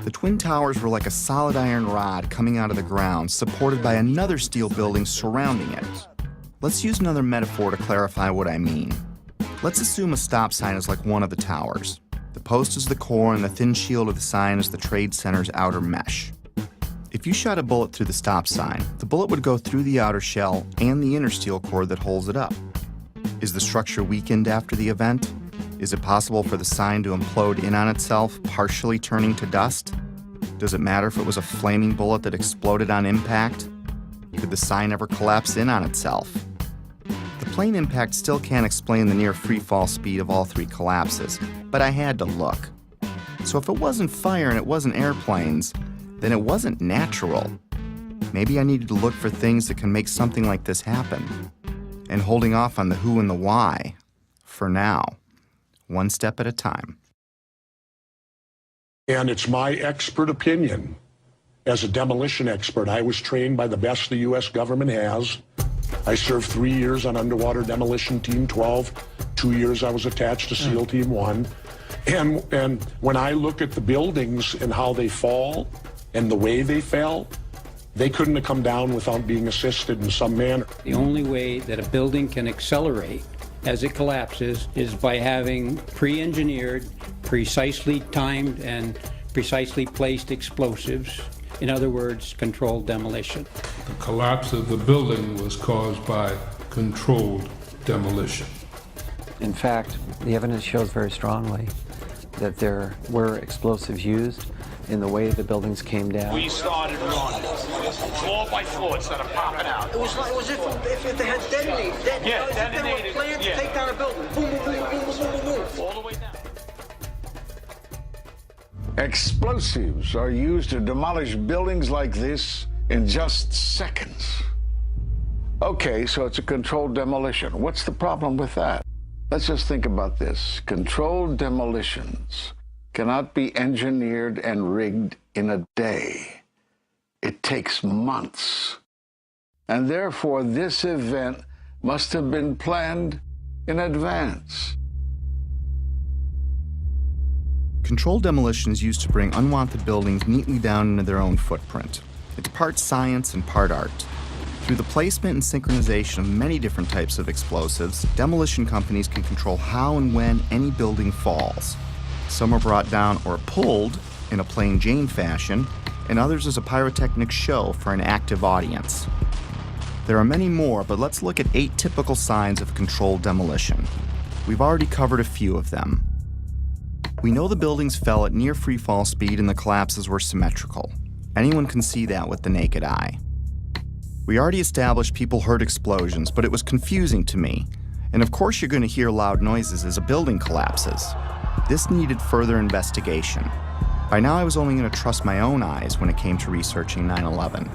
The Twin Towers were like a solid iron rod coming out of the ground, supported by another steel building surrounding it. Let's use another metaphor to clarify what I mean. Let's assume a stop sign is like one of the towers. The post is the core and the thin shield of the sign is the Trade Center's outer mesh. If you shot a bullet through the stop sign, the bullet would go through the outer shell and the inner steel core that holds it up. Is the structure weakened after the event? Is it possible for the sign to implode in on itself, partially turning to dust? Does it matter if it was a flaming bullet that exploded on impact? Could the sign ever collapse in on itself? The plane impact still can't explain the near free fall speed of all three collapses, but I had to look. So if it wasn't fire and it wasn't airplanes, then it wasn't natural. Maybe I needed to look for things that can make something like this happen. And holding off on the who and the why, for now, one step at a time. And it's my expert opinion. As a demolition expert, I was trained by the best the U.S. government has. I served 3 years on Underwater Demolition Team 12. 2 years I was attached to SEAL Team 1. And when I look at the buildings and how they fall and the way they fell, they couldn't have come down without being assisted in some manner. The only way that a building can accelerate as it collapses is by having pre-engineered, precisely timed, and precisely placed explosives. In other words, controlled demolition. The collapse of the building was caused by controlled demolition. In fact, the evidence shows very strongly that there were explosives used in the way the buildings came down. We started running floor by floor instead of popping out. It was if they had detonated. Yeah, detonated. They were planned to take down a building. Boom, boom, boom, boom, boom, boom, boom. All the way down. Explosives are used to demolish buildings like this in just seconds. Okay, so it's a controlled demolition. What's the problem with that? Let's just think about this. Controlled demolitions cannot be engineered and rigged in a day. It takes months. And therefore, this event must have been planned in advance. Controlled demolition is used to bring unwanted buildings neatly down into their own footprint. It's part science and part art. Through the placement and synchronization of many different types of explosives, demolition companies can control how and when any building falls. Some are brought down or pulled in a plain Jane fashion, and others as a pyrotechnic show for an active audience. There are many more, but let's look at 8 typical signs of controlled demolition. We've already covered a few of them. We know the buildings fell at near free-fall speed and the collapses were symmetrical. Anyone can see that with the naked eye. We already established people heard explosions, but it was confusing to me. And of course you're going to hear loud noises as a building collapses. This needed further investigation. By now I was only going to trust my own eyes when it came to researching 9/11.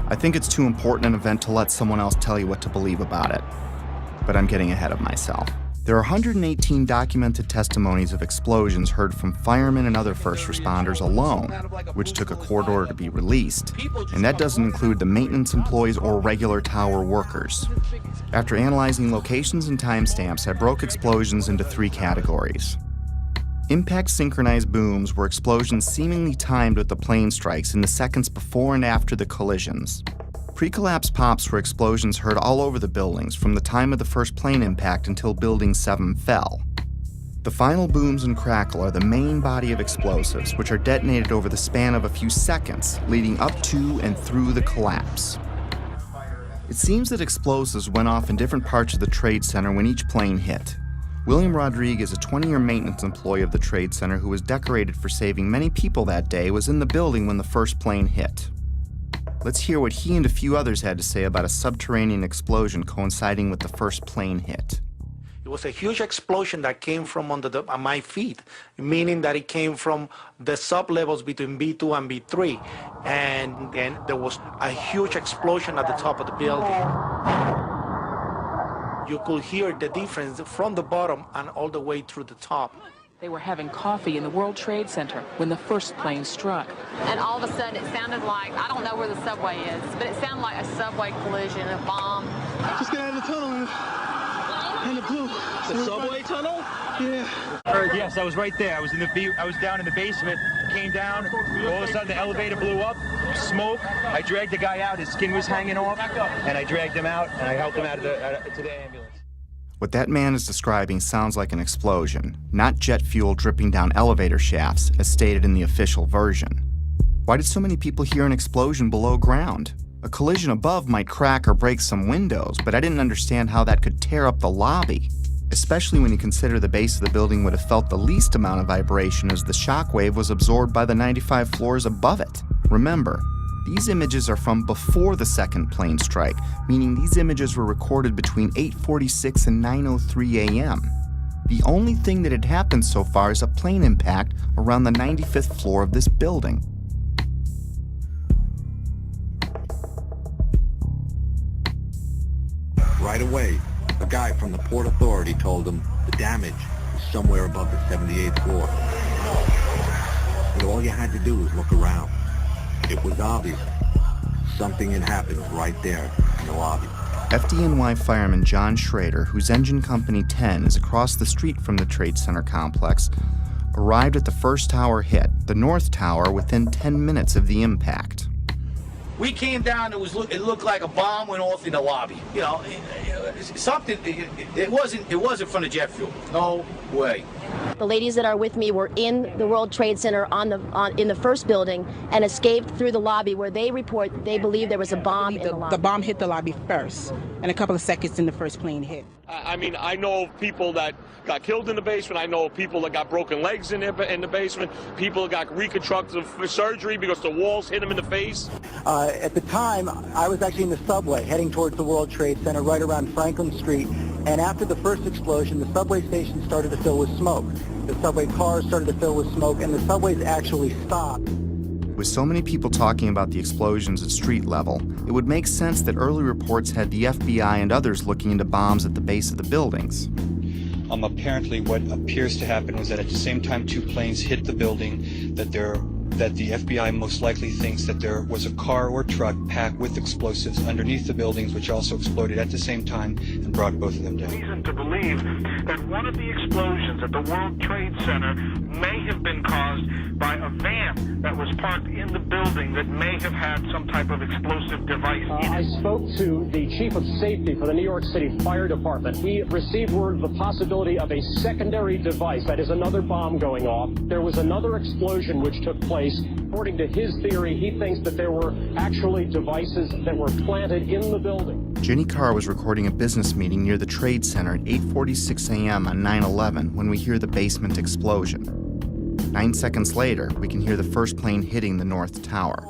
I think it's too important an event to let someone else tell you what to believe about it. But I'm getting ahead of myself. There are 118 documented testimonies of explosions heard from firemen and other first responders alone, which took a court order to be released, and that doesn't include the maintenance employees or regular tower workers. After analyzing locations and timestamps, I broke explosions into 3 categories. Impact synchronized booms were explosions seemingly timed with the plane strikes in the seconds before and after the collisions. Pre-collapse pops were explosions heard all over the buildings from the time of the first plane impact until Building 7 fell. The final booms and crackle are the main body of explosives, which are detonated over the span of a few seconds, leading up to and through the collapse. It seems that explosives went off in different parts of the Trade Center when each plane hit. William Rodriguez, a 20-year maintenance employee of the Trade Center who was decorated for saving many people that day, was in the building when the first plane hit. Let's hear what he and a few others had to say about a subterranean explosion coinciding with the first plane hit. It was a huge explosion that came from under my feet, meaning that it came from the sub-levels between B2 and B3. And then there was a huge explosion at the top of the building. You could hear the difference from the bottom and all the way through the top. They were having coffee in the World Trade Center when the first plane struck. And all of a sudden it sounded like, I don't know where the subway is, but it sounded like a subway collision, a bomb. Just get out of the tunnel and the blue. The subway tunnel? Yeah. Yes, I was right there. I was down in the basement, came down, all of a sudden the elevator blew up, smoke. I dragged the guy out, his skin was hanging off, and I dragged him out, and I helped him out to the ambulance. What that man is describing sounds like an explosion, not jet fuel dripping down elevator shafts, as stated in the official version. Why did so many people hear an explosion below ground? A collision above might crack or break some windows, but I didn't understand how that could tear up the lobby, especially when you consider the base of the building would have felt the least amount of vibration as the shockwave was absorbed by the 95 floors above it. Remember, these images are from before the second plane strike, meaning these images were recorded between 8:46 and 9:03 a.m. The only thing that had happened so far is a plane impact around the 95th floor of this building. Right away, a guy from the Port Authority told him the damage was somewhere above the 78th floor. But all you had to do was look around. It was obvious. Something had happened right there in the lobby. FDNY fireman John Schrader, whose engine company 10 is across the street from the Trade Center complex, arrived at the first tower hit, the North Tower, within 10 minutes of the impact. We came down, it looked like a bomb went off in the lobby. You know, something, it wasn't from the jet fuel. No way. The ladies that are with me were in the World Trade Center in the first building and escaped through the lobby where they report they believe there was a bomb in the lobby. The bomb hit the lobby first, and a couple of seconds in the first plane hit. I mean, I know of people that got killed in the basement. I know of people that got broken legs in the basement. People that got reconstructive surgery because the walls hit them in the face. At the time, I was actually in the subway heading towards the World Trade Center right around Franklin Street. And after the first explosion, the subway station started to fill with smoke. The subway cars started to fill with smoke, and the subways actually stopped. With so many people talking about the explosions at street level, it would make sense that early reports had the FBI and others looking into bombs at the base of the buildings. Apparently what appears to happen was that at the same time two planes hit the building, that the FBI most likely thinks that there was a car or truck packed with explosives underneath the buildings, which also exploded at the same time and brought both of them down. Reason to believe that one of the explosions at the World Trade Center may have been caused by a van that was parked in the building that may have had some type of explosive device in it. I spoke to the chief of safety for the New York City Fire Department. He received word of the possibility of a secondary device, that is another bomb going off. There was another explosion which took place. According to his theory, he thinks that there were actually devices that were planted in the building. Jenny Carr was recording a business meeting near the Trade Center at 8:46 a.m. on 9/11 when we hear the basement explosion. 9 seconds later, we can hear the first plane hitting the North Tower.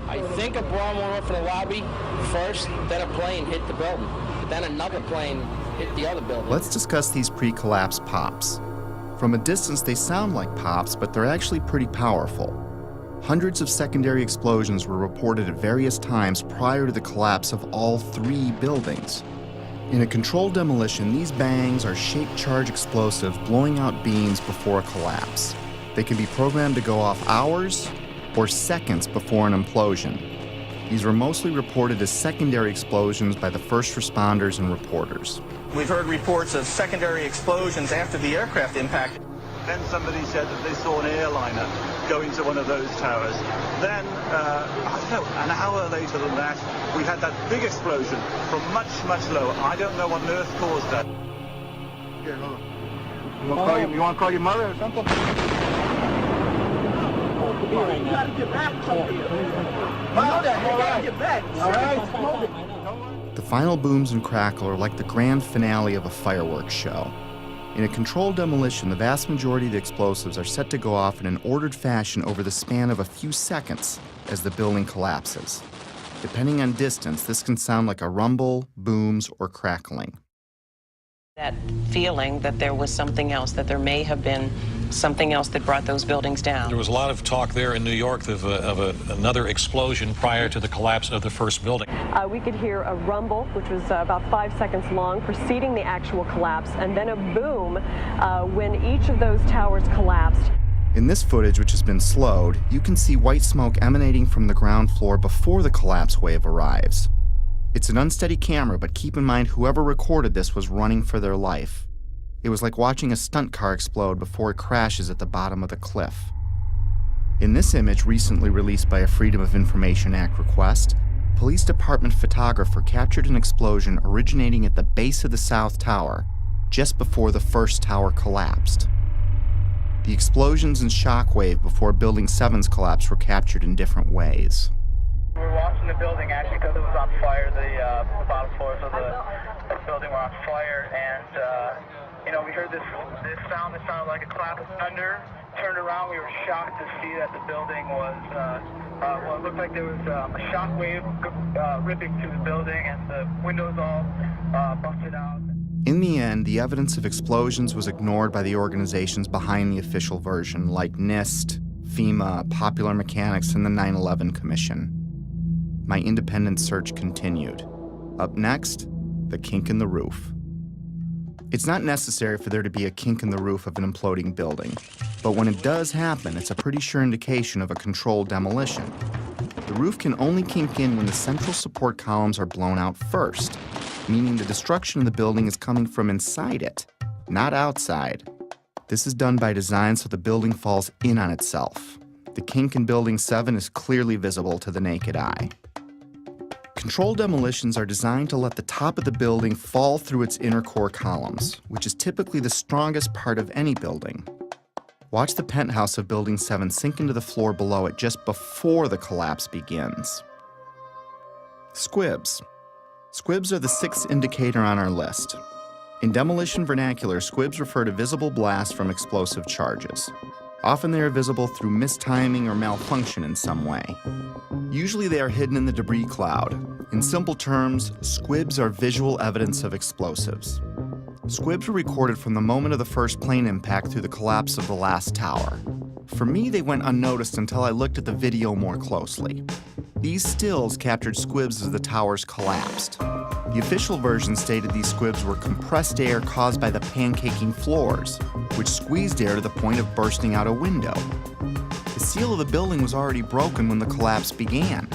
I think a bomb went off in the lobby first, then a plane hit the building, then another plane hit the other building. Let's discuss these pre-collapse pops. From a distance, they sound like pops, but they're actually pretty powerful. Hundreds of secondary explosions were reported at various times prior to the collapse of all three buildings. In a controlled demolition, these bangs are shaped charge explosive blowing out beams before a collapse. They can be programmed to go off hours or seconds before an implosion. These were mostly reported as secondary explosions by the first responders and reporters. We've heard reports of secondary explosions after the aircraft impact. Then somebody said that they saw an airliner go into one of those towers. Then, I don't know, an hour later than that, we had that big explosion from much, much lower. I don't know what on earth caused that. Here, hold on. You want to call your mother or something? You gotta get back. You gotta get back. All right. The final booms and crackle are like the grand finale of a fireworks show. In a controlled demolition, the vast majority of the explosives are set to go off in an ordered fashion over the span of a few seconds as the building collapses. Depending on distance, this can sound like a rumble, booms, or crackling. That feeling that there was something else, that there may have been something else that brought those buildings down. There was a lot of talk there in New York of another explosion prior to the collapse of the first building. We could hear a rumble, which was about 5 seconds long, preceding the actual collapse, and then a boom when each of those towers collapsed. In this footage, which has been slowed, you can see white smoke emanating from the ground floor before the collapse wave arrives. It's an unsteady camera, but keep in mind whoever recorded this was running for their life. It was like watching a stunt car explode before it crashes at the bottom of the cliff. In this image, recently released by a Freedom of Information Act request, police department photographer captured an explosion originating at the base of the South Tower, just before the first tower collapsed. The explosions and shockwave before Building 7's collapse were captured in different ways. We were watching the building actually because it was on fire. The bottom floors of the building were on fire, and we heard this sound that sounded like a clap of thunder. turned around, we were shocked to see that the building was, well, it looked like there was a shock wave ripping through the building and the windows all busted out. In the end, the evidence of explosions was ignored by the organizations behind the official version, like NIST, FEMA, Popular Mechanics, and the 9/11 Commission. My independent search continued. Up next, the kink in the roof. It's not necessary for there to be a kink in the roof of an imploding building, but when it does happen, it's a pretty sure indication of a controlled demolition. The roof can only kink in when the central support columns are blown out first, meaning the destruction of the building is coming from inside it, not outside. This is done by design so the building falls in on itself. The kink in Building 7 is clearly visible to the naked eye. Controlled demolitions are designed to let the top of the building fall through its inner core columns, which is typically the strongest part of any building. Watch the penthouse of Building 7 sink into the floor below it just before the collapse begins. Squibs. Squibs are the sixth indicator on our list. In demolition vernacular, squibs refer to visible blasts from explosive charges. Often they are visible through mistiming or malfunction in some way. Usually they are hidden in the debris cloud. In simple terms, squibs are visual evidence of explosives. Squibs were recorded from the moment of the first plane impact through the collapse of the last tower. For me, they went unnoticed until I looked at the video more closely. These stills captured squibs as the towers collapsed. The official version stated these squibs were compressed air caused by the pancaking floors, which squeezed air to the point of bursting out a window. The seal of the building was already broken when the collapse began.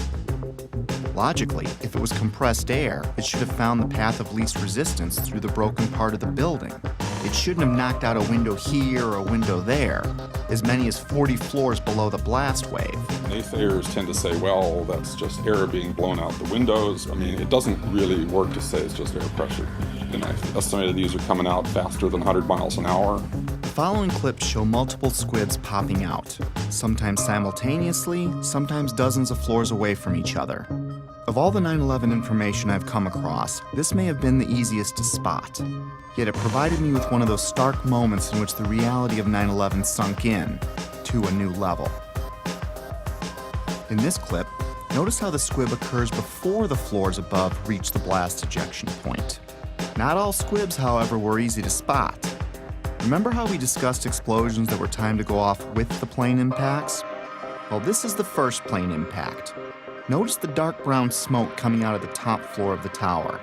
Logically, if it was compressed air, it should have found the path of least resistance through the broken part of the building. It shouldn't have knocked out a window here or a window there, as many as 40 floors below the blast wave. Naysayers tend to say, well, that's just air being blown out the windows. I mean, it doesn't really work to say it's just air pressure. And I estimated these are coming out faster than 100 miles an hour. The following clips show multiple squibs popping out, sometimes simultaneously, sometimes dozens of floors away from each other. Of all the 9/11 information I've come across, this may have been the easiest to spot. Yet it provided me with one of those stark moments in which the reality of 9/11 sunk in to a new level. In this clip, notice how the squib occurs before the floors above reach the blast ejection point. Not all squibs, however, were easy to spot. Remember how we discussed explosions that were timed to go off with the plane impacts? Well, this is the first plane impact. Notice the dark brown smoke coming out of the top floor of the tower.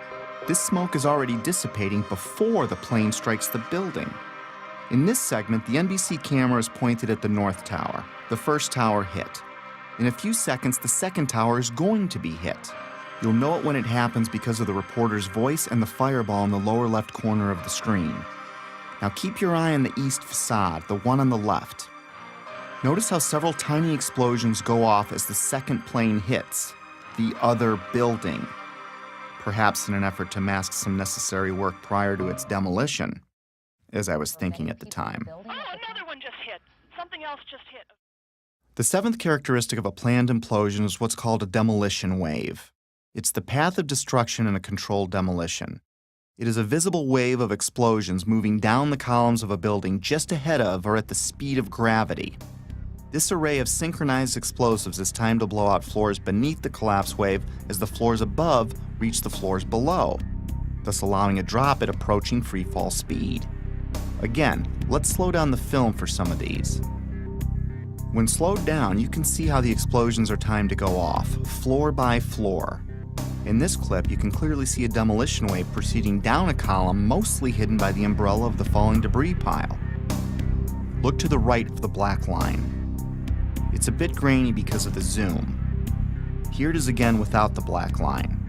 This smoke is already dissipating before the plane strikes the building. In this segment, the NBC camera is pointed at the north tower. The first tower hit. In a few seconds, the second tower is going to be hit. You'll know it when it happens because of the reporter's voice and the fireball in the lower left corner of the screen. Now keep your eye on the east facade, the one on the left. Notice how several tiny explosions go off as the second plane hits the other building, perhaps in an effort to mask some necessary work prior to its demolition, as I was thinking at the time. Oh, another one just hit. Something else just hit. The seventh characteristic of a planned implosion is what's called a demolition wave. It's the path of destruction in a controlled demolition. It is a visible wave of explosions moving down the columns of a building just ahead of or at the speed of gravity. This array of synchronized explosives is timed to blow out floors beneath the collapse wave as the floors above reach the floors below, thus allowing a drop at approaching freefall speed. Again, let's slow down the film for some of these. When slowed down, you can see how the explosions are timed to go off, floor by floor. In this clip, you can clearly see a demolition wave proceeding down a column mostly hidden by the umbrella of the falling debris pile. Look to the right of the black line. It's a bit grainy because of the zoom. Here it is again without the black line.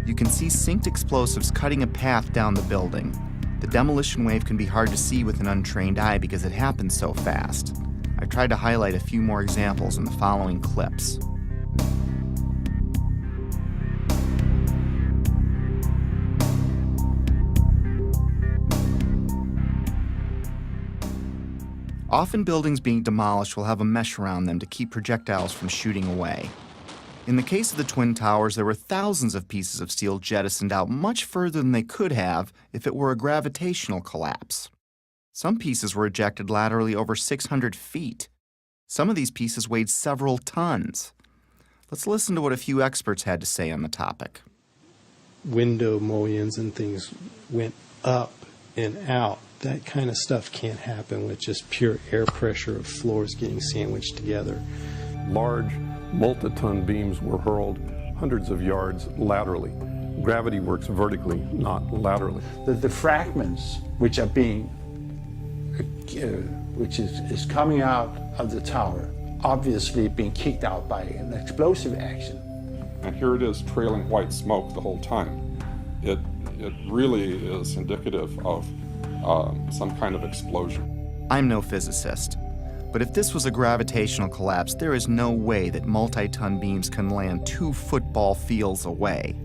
You can see synced explosives cutting a path down the building. The demolition wave can be hard to see with an untrained eye because it happens so fast. I've tried to highlight a few more examples in the following clips. Often buildings being demolished will have a mesh around them to keep projectiles from shooting away. In the case of the Twin Towers, there were thousands of pieces of steel jettisoned out much further than they could have if it were a gravitational collapse. Some pieces were ejected laterally over 600 feet. Some of these pieces weighed several tons. Let's listen to what a few experts had to say on the topic. Window mullions and things went up and out. That kind of stuff can't happen with just pure air pressure of floors getting sandwiched together. Large multi-ton beams were hurled hundreds of yards laterally. Gravity works vertically, not laterally. The fragments which are being, which is coming out of the tower, obviously being kicked out by an explosive action. And here it is trailing white smoke the whole time. It really is indicative of some kind of explosion. I'm no physicist, but if this was a gravitational collapse, there is no way that multi-ton beams can land 2 football fields away.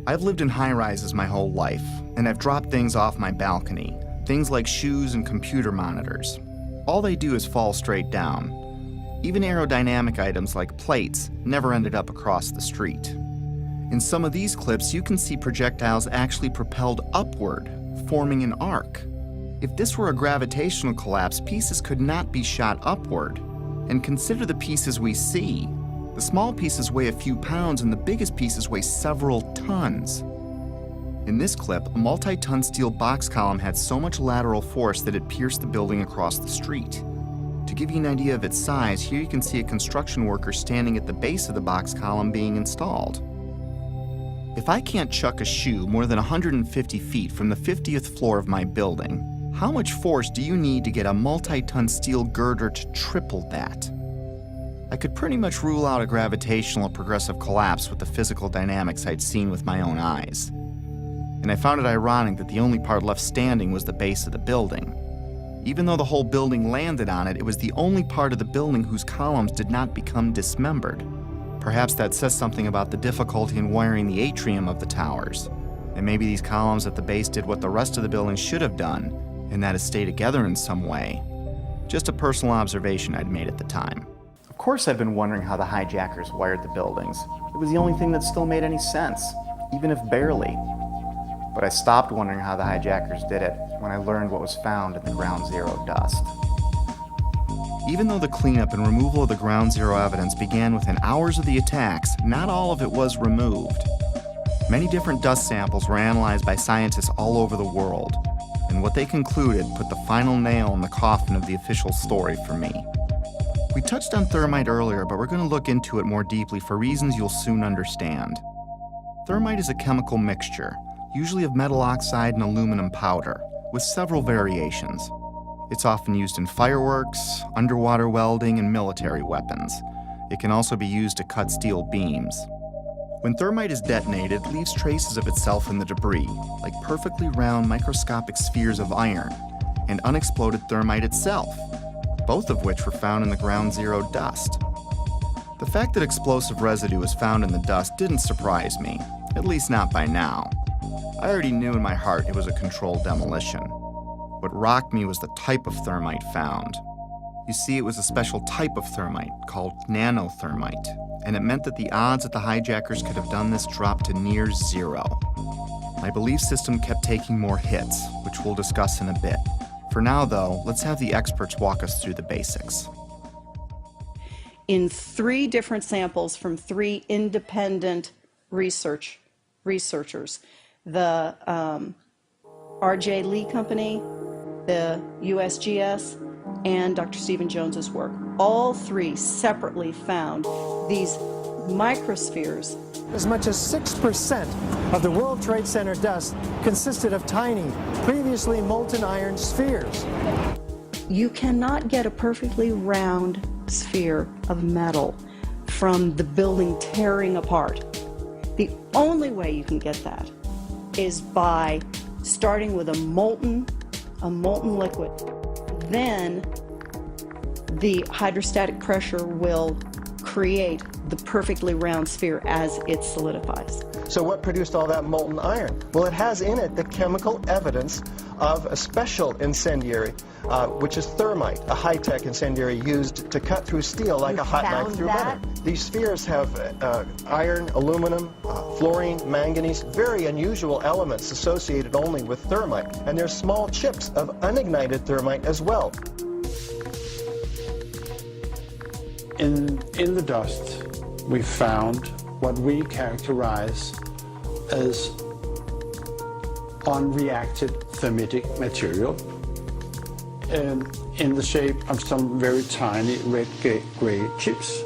I've lived in high-rises my whole life, and I've dropped things off my balcony, things like shoes and computer monitors. All they do is fall straight down. Even aerodynamic items like plates never ended up across the street. In some of these clips, you can see projectiles actually propelled upward, forming an arc. If this were a gravitational collapse, pieces could not be shot upward. And consider the pieces we see. The small pieces weigh a few pounds and the biggest pieces weigh several tons. In this clip, a multi-ton steel box column had so much lateral force that it pierced the building across the street. To give you an idea of its size, here you can see a construction worker standing at the base of the box column being installed. If I can't chuck a shoe more than 150 feet from the 50th floor of my building, how much force do you need to get a multi-ton steel girder to triple that? I could pretty much rule out a gravitational or progressive collapse with the physical dynamics I'd seen with my own eyes. And I found it ironic that the only part left standing was the base of the building. Even though the whole building landed on it, it was the only part of the building whose columns did not become dismembered. Perhaps that says something about the difficulty in wiring the atrium of the towers. And maybe these columns at the base did what the rest of the building should have done, and that is stay together in some way. Just a personal observation I'd made at the time. Of course I've been wondering how the hijackers wired the buildings. It was the only thing that still made any sense, even if barely. But I stopped wondering how the hijackers did it when I learned what was found in the ground zero dust. Even though the cleanup and removal of the ground zero evidence began within hours of the attacks, not all of it was removed. Many different dust samples were analyzed by scientists all over the world, and what they concluded put the final nail in the coffin of the official story for me. We touched on thermite earlier, but we're going to look into it more deeply for reasons you'll soon understand. Thermite is a chemical mixture, usually of metal oxide and aluminum powder, with several variations. It's often used in fireworks, underwater welding, and military weapons. It can also be used to cut steel beams. When thermite is detonated, it leaves traces of itself in the debris, like perfectly round microscopic spheres of iron, and unexploded thermite itself, both of which were found in the ground zero dust. The fact that explosive residue was found in the dust didn't surprise me, at least not by now. I already knew in my heart it was a controlled demolition. What rocked me was the type of thermite found. You see, it was a special type of thermite called nanothermite, and it meant that the odds that the hijackers could have done this dropped to near zero. My belief system kept taking more hits, which we'll discuss in a bit. For now, though, let's have the experts walk us through the basics. In 3 different samples from 3 independent researchers, the R.J. Lee Company, the USGS, and Dr. Stephen Jones's work. All 3 separately found these microspheres. As much as 6% of the World Trade Center dust consisted of tiny, previously molten iron spheres. You cannot get a perfectly round sphere of metal from the building tearing apart. The only way you can get that is by starting with a molten liquid. Then the hydrostatic pressure will create the perfectly round sphere as it solidifies. So what produced all that molten iron? Well, it has in it the chemical evidence of a special incendiary, which is thermite, a high-tech incendiary used to cut through steel like a hot knife through butter. These spheres have iron, aluminum, fluorine, manganese, very unusual elements associated only with thermite. And there's small chips of unignited thermite as well. In the dust, we found what we characterize as unreacted thermitic material in the shape of some very tiny red-gray chips.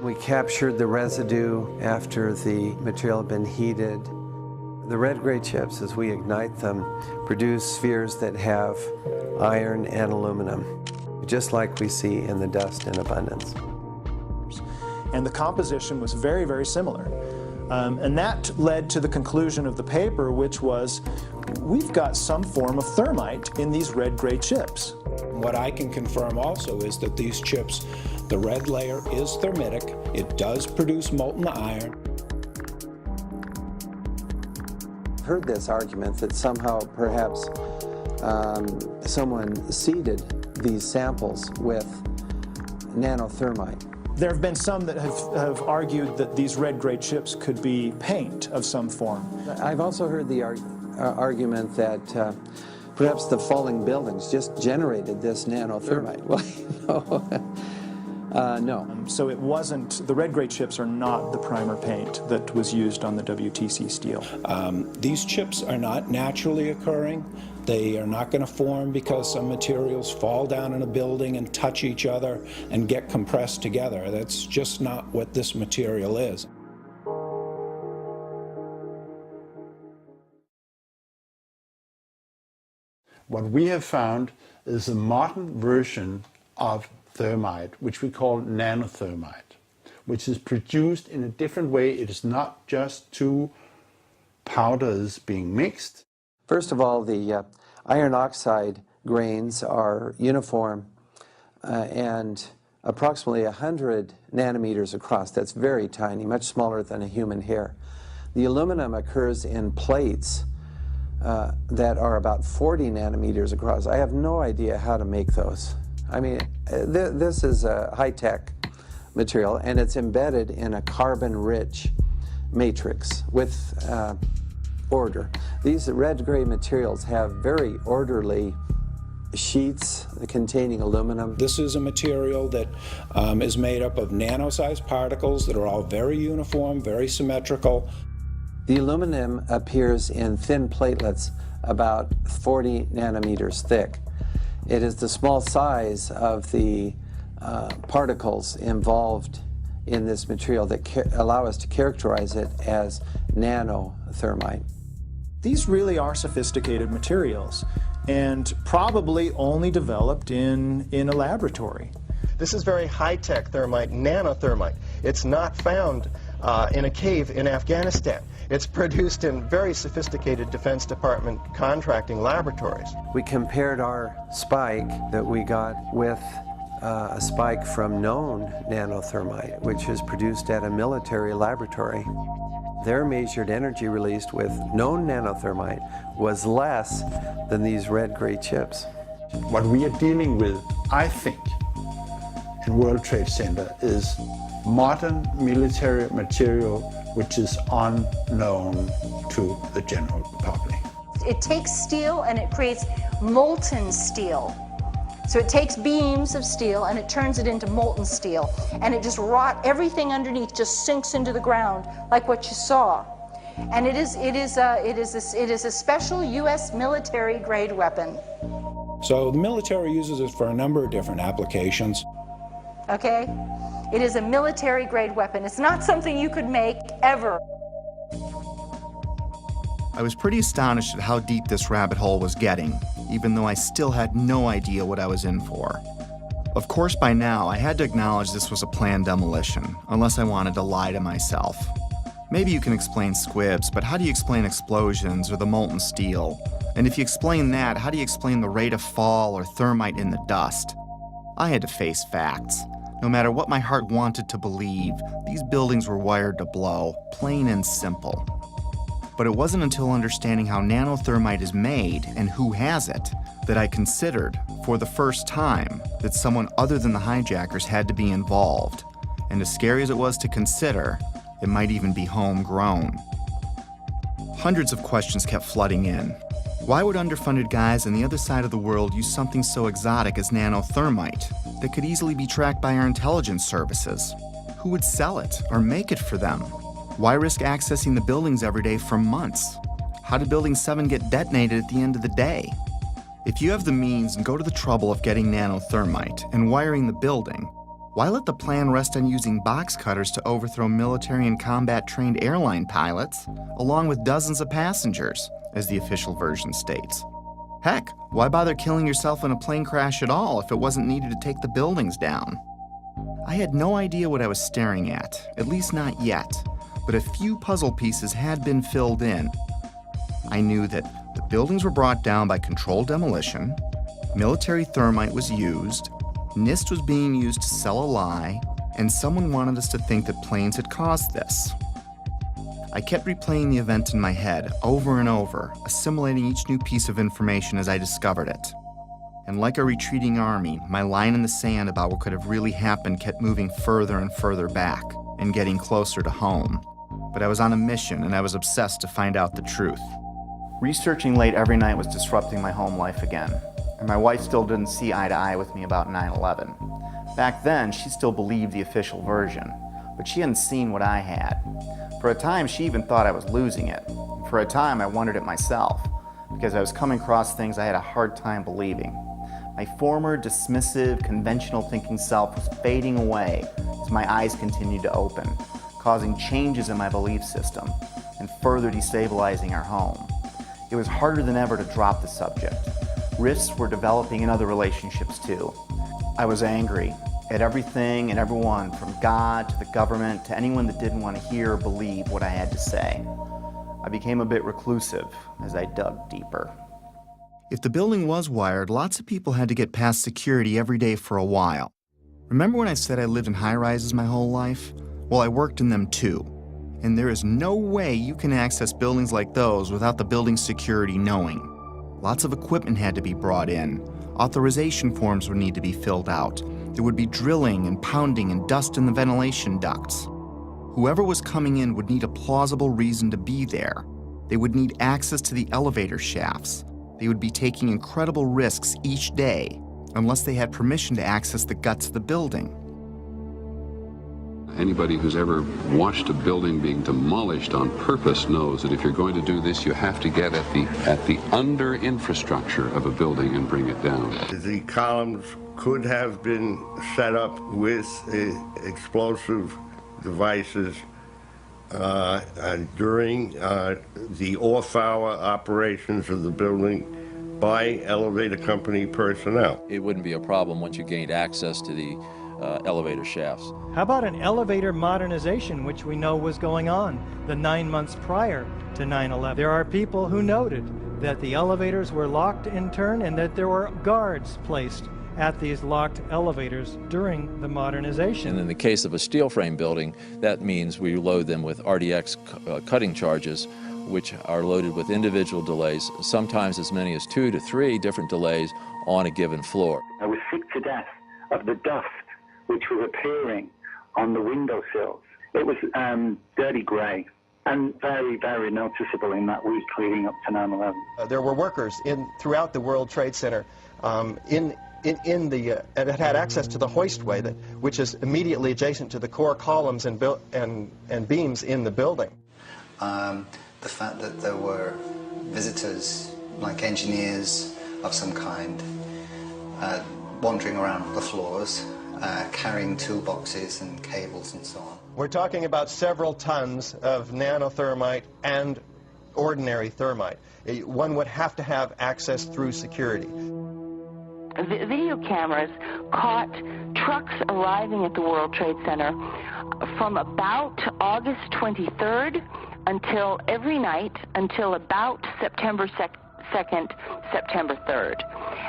We captured the residue after the material had been heated. The red-gray chips, as we ignite them, produce spheres that have iron and aluminum, just like we see in the dust in abundance. And the composition was very, very similar. And that led to the conclusion of the paper, which was, we've got some form of thermite in these red-gray chips. What I can confirm also is that these chips, the red layer is thermitic. It does produce molten iron. I've heard this argument that somehow perhaps someone seeded these samples with nanothermite. There have been some that have argued that these red-gray chips could be paint of some form. I've also heard the argument that perhaps the falling buildings just generated this nanothermite. Well, no. So it wasn't, the red-gray chips are not the primer paint that was used on the WTC steel. These chips are not naturally occurring. They are not going to form because some materials fall down in a building and touch each other and get compressed together. That's just not what this material is. What we have found is a modern version of thermite, which we call nanothermite, which is produced in a different way. It is not just two powders being mixed. First of all, the iron oxide grains are uniform and approximately 100 nanometers across. That's very tiny, much smaller than a human hair. The aluminum occurs in plates that are about 40 nanometers across. I have no idea how to make those. I mean, this is a high-tech material, and it's embedded in a carbon-rich matrix with order. These red-gray materials have very orderly sheets containing aluminum. This is a material that is made up of nano-sized particles that are all very uniform, very symmetrical. The aluminum appears in thin platelets about 40 nanometers thick. It is the small size of the particles involved in this material that allow us to characterize it as nanothermite. These really are sophisticated materials and probably only developed in a laboratory. This is very high-tech thermite, nanothermite. It's not found in a cave in Afghanistan. It's produced in very sophisticated Defense Department contracting laboratories. We compared our spike that we got with a spike from known nanothermite, which is produced at a military laboratory. Their measured energy released with known nanothermite was less than these red-gray chips. What we are dealing with, I think, in World Trade Center is modern military material which is unknown to the general public. It takes steel and it creates molten steel. So it takes beams of steel and it turns it into molten steel, and it just everything underneath just sinks into the ground like what you saw. And it is a special U.S. military grade weapon. So the military uses it for a number of different applications. Okay? It is a military grade weapon. It's not something you could make ever. I was pretty astonished at how deep this rabbit hole was getting, even though I still had no idea what I was in for. Of course, by now, I had to acknowledge this was a planned demolition, unless I wanted to lie to myself. Maybe you can explain squibs, but how do you explain explosions or the molten steel? And if you explain that, how do you explain the rate of fall or thermite in the dust? I had to face facts. No matter what my heart wanted to believe, these buildings were wired to blow, plain and simple. But it wasn't until understanding how nanothermite is made and who has it that I considered, for the first time, that someone other than the hijackers had to be involved. And as scary as it was to consider, it might even be homegrown. Hundreds of questions kept flooding in. Why would underfunded guys on the other side of the world use something so exotic as nanothermite that could easily be tracked by our intelligence services? Who would sell it or make it for them? Why risk accessing the buildings every day for months? How did Building 7 get detonated at the end of the day? If you have the means and go to the trouble of getting nanothermite and wiring the building, why let the plan rest on using box cutters to overthrow military and combat-trained airline pilots, along with dozens of passengers, as the official version states? Heck, why bother killing yourself in a plane crash at all if it wasn't needed to take the buildings down? I had no idea what I was staring at least not yet, but a few puzzle pieces had been filled in. I knew that the buildings were brought down by controlled demolition, military thermite was used, NIST was being used to sell a lie, and someone wanted us to think that planes had caused this. I kept replaying the event in my head over and over, assimilating each new piece of information as I discovered it. And like a retreating army, my line in the sand about what could have really happened kept moving further and further back, and getting closer to home. But I was on a mission, and I was obsessed to find out the truth. Researching late every night was disrupting my home life again, and my wife still didn't see eye to eye with me about 9/11. Back then, she still believed the official version, but she hadn't seen what I had. For a time, she even thought I was losing it. For a time, I wondered it myself, because I was coming across things I had a hard time believing. My former, dismissive, conventional thinking self was fading away as my eyes continued to open, causing changes in my belief system and further destabilizing our home. It was harder than ever to drop the subject. Rifts were developing in other relationships too. I was angry at everything and everyone, from God to the government to anyone that didn't want to hear or believe what I had to say. I became a bit reclusive as I dug deeper. If the building was wired, lots of people had to get past security every day for a while. Remember when I said I lived in high-rises my whole life? Well, I worked in them too. And there is no way you can access buildings like those without the building security knowing. Lots of equipment had to be brought in. Authorization forms would need to be filled out. There would be drilling and pounding and dust in the ventilation ducts. Whoever was coming in would need a plausible reason to be there. They would need access to the elevator shafts. They would be taking incredible risks each day unless they had permission to access the guts of the building. Anybody who's ever watched a building being demolished on purpose knows that if you're going to do this, you have to get at the under infrastructure of a building and bring it down. The columns could have been set up with explosive devices during the off-hour operations of the building by elevator company personnel. It wouldn't be a problem once you gained access to the elevator shafts. How about an elevator modernization, which we know was going on the 9 months prior to 9/11? There are people who noted that the elevators were locked in turn and that there were guards placed at these locked elevators during the modernization. And in the case of a steel frame building, that means we load them with RDX cutting charges, which are loaded with individual delays, sometimes as many as 2 to 3 different delays on a given floor. I was sick to death of the dust which was appearing on the windowsills. It was dirty grey and very, very noticeable in that week leading up to 9/11. There were workers throughout the World Trade Center that had access to the hoistway, which is immediately adjacent to the core columns and beams in the building. The fact that there were visitors, like engineers of some kind, wandering around the floors, carrying toolboxes and cables and so on. We're talking about several tons of nanothermite and ordinary thermite. One would have to have access through security. Video cameras caught trucks arriving at the World Trade Center from about August 23rd until every night until about September 2nd, September 3rd.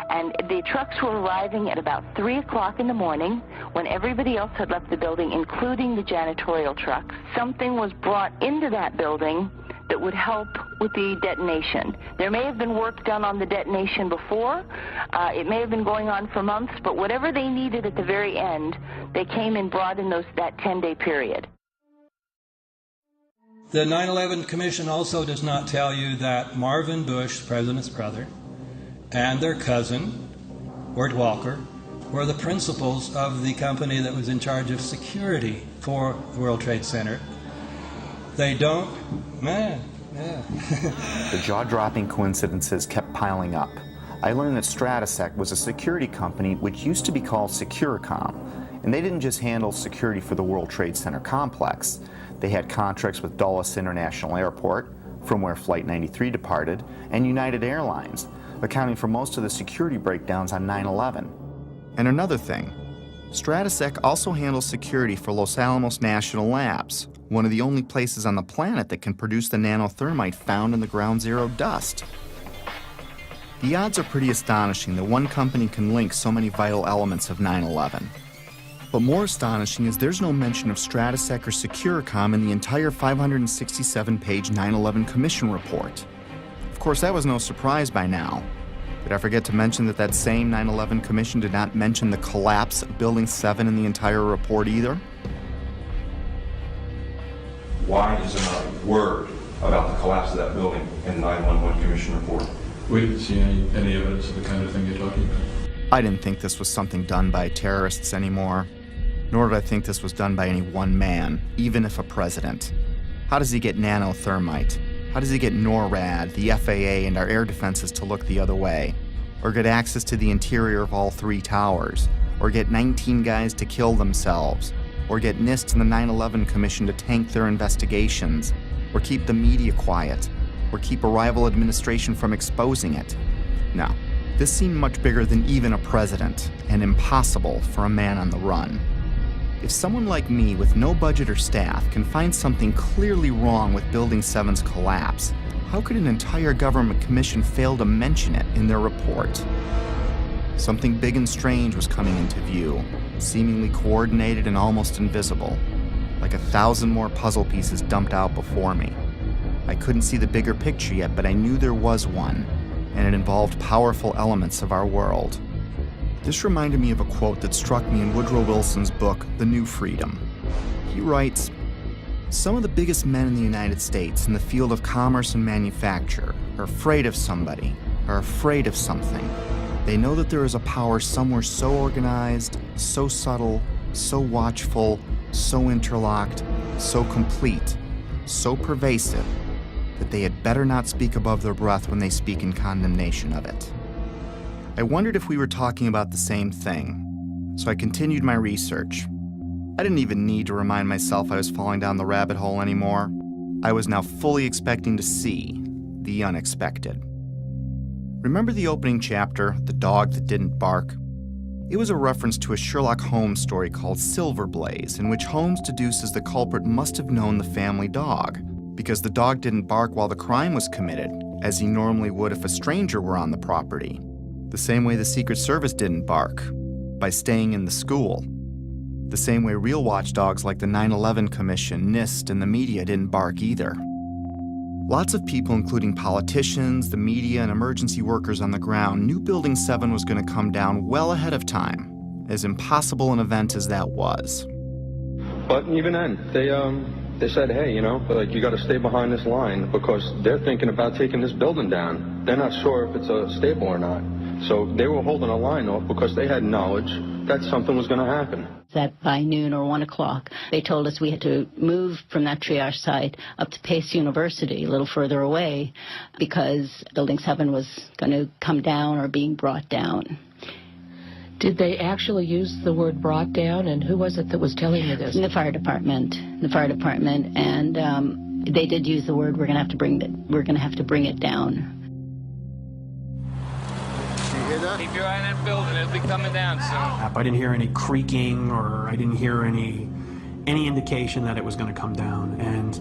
And the trucks were arriving at about 3 o'clock in the morning when everybody else had left the building, including the janitorial trucks. Something was brought into that building that would help with the detonation. There may have been work done on the detonation before. It may have been going on for months, but whatever they needed at the very end, they came and brought in that 10-day period. The 9/11 Commission also does not tell you that Marvin Bush, the president's brother, and their cousin, Wirt Walker, were the principals of the company that was in charge of security for the World Trade Center. They don't, The jaw-dropping coincidences kept piling up. I learned that Stratesec was a security company which used to be called Securicom, and they didn't just handle security for the World Trade Center complex. They had contracts with Dulles International Airport, from where Flight 93 departed, and United Airlines, accounting for most of the security breakdowns on 9/11. And another thing, Stratesec also handles security for Los Alamos National Labs, one of the only places on the planet that can produce the nanothermite found in the ground zero dust. The odds are pretty astonishing that one company can link so many vital elements of 9/11. But more astonishing is there's no mention of Stratesec or Securicom in the entire 567-page 9/11 Commission report. Of course, that was no surprise by now. Did I forget to mention that that same 9/11 Commission did not mention the collapse of Building 7 in the entire report either? Why is there not a word about the collapse of that building in the 9/11 Commission report? We didn't see any evidence of the kind of thing you're talking about. I didn't think this was something done by terrorists anymore, nor did I think this was done by any one man, even if a president. How does he get nanothermite? How does he get NORAD, the FAA, and our air defenses to look the other way? Or get access to the interior of all 3 towers? Or get 19 guys to kill themselves? Or get NIST and the 9/11 Commission to tank their investigations? Or keep the media quiet? Or keep a rival administration from exposing it? No. This seemed much bigger than even a president, and impossible for a man on the run. If someone like me with no budget or staff can find something clearly wrong with Building 7's collapse, how could an entire government commission fail to mention it in their report? Something big and strange was coming into view, seemingly coordinated and almost invisible, like 1,000 more puzzle pieces dumped out before me. I couldn't see the bigger picture yet, but I knew there was one, and it involved powerful elements of our world. This reminded me of a quote that struck me in Woodrow Wilson's book, The New Freedom. He writes, "Some of the biggest men in the United States in the field of commerce and manufacture are afraid of somebody, are afraid of something. They know that there is a power somewhere so organized, so subtle, so watchful, so interlocked, so complete, so pervasive, that they had better not speak above their breath when they speak in condemnation of it." I wondered if we were talking about the same thing, so I continued my research. I didn't even need to remind myself I was falling down the rabbit hole anymore. I was now fully expecting to see the unexpected. Remember the opening chapter, The Dog That Didn't Bark? It was a reference to a Sherlock Holmes story called Silver Blaze, in which Holmes deduces the culprit must have known the family dog, because the dog didn't bark while the crime was committed, as he normally would if a stranger were on the property. The same way the Secret Service didn't bark, by staying in the school. The same way real watchdogs like the 9/11 Commission, NIST, and the media didn't bark either. Lots of people, including politicians, the media, and emergency workers on the ground, knew Building 7 was going to come down well ahead of time, as impossible an event as that was. But even then, they said, hey, you got to stay behind this line because they're thinking about taking this building down. They're not sure if it's stable or not. So they were holding a line off because they had knowledge that something was going to happen. That by noon or 1 o'clock, they told us we had to move from that triage site up to Pace University, a little further away, because Building 7 was going to come down or being brought down. Did they actually use the word brought down, and who was it that was telling you this? The fire department, and they did use the word, we're going to have to bring it down. Keep your eye on that building. It'll be coming down soon. I didn't hear any creaking, or I didn't hear any indication that it was going to come down. And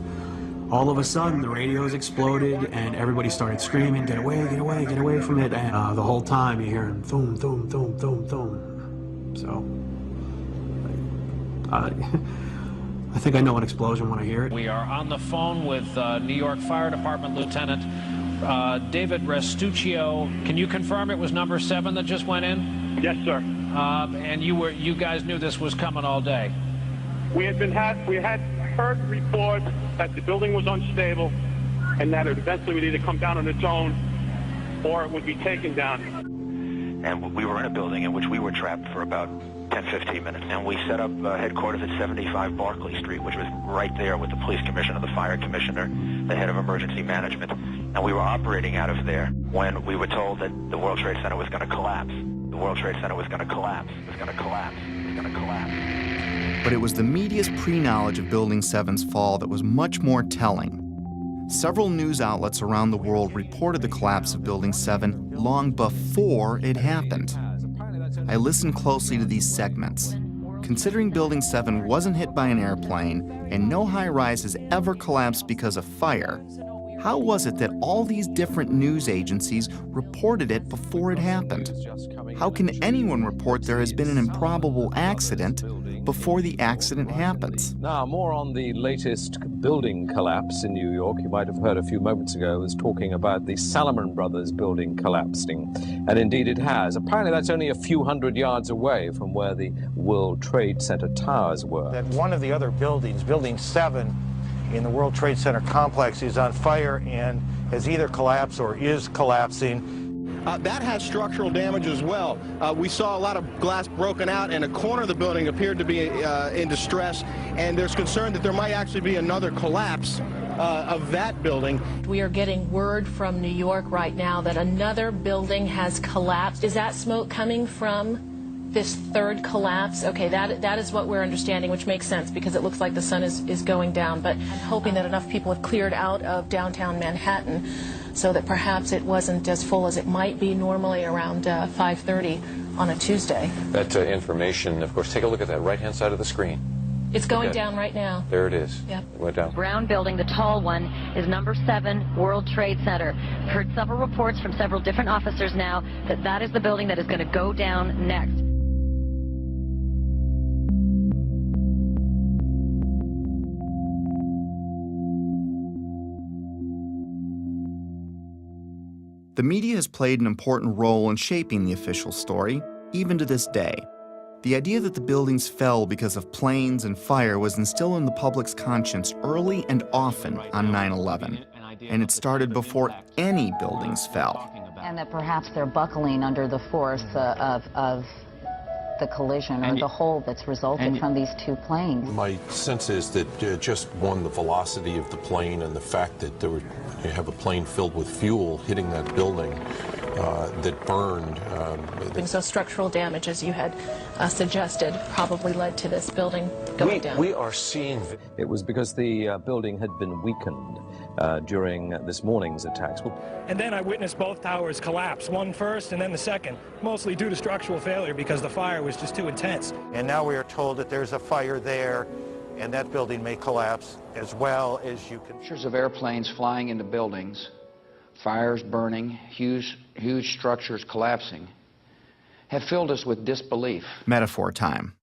All of a sudden, the radios exploded, and everybody started screaming, "Get away, get away, get away from it!" And the whole time you hear thum, thum, thum, thum, thum. So, I think I know an explosion when I hear it. We are on the phone with New York Fire Department Lieutenant David Restuccio. Can you confirm it was number 7 that just went in? Yes, sir. And you guys knew this was coming all day? We had heard reports that the building was unstable and that it eventually would either come down on its own or it would be taken down. And we were in a building in which we were trapped for about 10-15 minutes, and we set up headquarters at 75 Barclay Street, which was right there with the police commissioner, the fire commissioner, the head of emergency management, and we were operating out of there when we were told that the World Trade Center was going to collapse. The World Trade Center was going to collapse. It was going to collapse. It was going to collapse. But it was the media's pre-knowledge of Building 7's fall that was much more telling. Several news outlets around the world reported the collapse of Building 7 long before it happened. I listened closely to these segments. Considering Building 7 wasn't hit by an airplane and no high-rise has ever collapsed because of fire, how was it that all these different news agencies reported it before it happened? How can anyone report there has been an improbable accident before the accident happens? Now, more on the latest building collapse in New York. You might have heard a few moments ago, I was talking about the Salomon Brothers building collapsing. And indeed it has. Apparently that's only a few hundred yards away from where the World Trade Center towers were. That one of the other buildings, Building 7, in the World Trade Center complex is on fire and has either collapsed or is collapsing. That has structural damage as well. We saw a lot of glass broken out, and a corner of the building appeared to be in distress, and there's concern that there might actually be another collapse of that building. We are getting word from New York right now that another building has collapsed. Is that smoke coming from this third collapse? Okay, that is what we're understanding, which makes sense because it looks like the sun is going down. But I'm hoping that enough people have cleared out of downtown Manhattan so that perhaps it wasn't as full as it might be normally around 5:30 on a Tuesday. That information, of course, take a look at that right-hand side of the screen. It's going down right now. There it is. Yep. It went down. Brown building, the tall one, is number 7 World Trade Center. Heard several reports from several different officers now that is the building that is going to go down next. The media has played an important role in shaping the official story, even to this day. The idea that the buildings fell because of planes and fire was instilled in the public's conscience early and often on 9/11, and it started before any buildings fell. And that perhaps they're buckling under the force of the collision or the hole that's resulted from these two planes. My sense is that just the velocity of the plane and the fact that you have a plane filled with fuel hitting that building that burned. So structural damage, as you had suggested, probably led to this building going down. We are seeing... It was because the building had been weakened during this morning's attacks. And then I witnessed both towers collapse, one first and then the second, mostly due to structural failure because the fire was just too intense. And now we are told that there's a fire there and that building may collapse as well as you can. Pictures of airplanes flying into buildings, fires burning, huge structures collapsing, have filled us with disbelief. Metaphor time.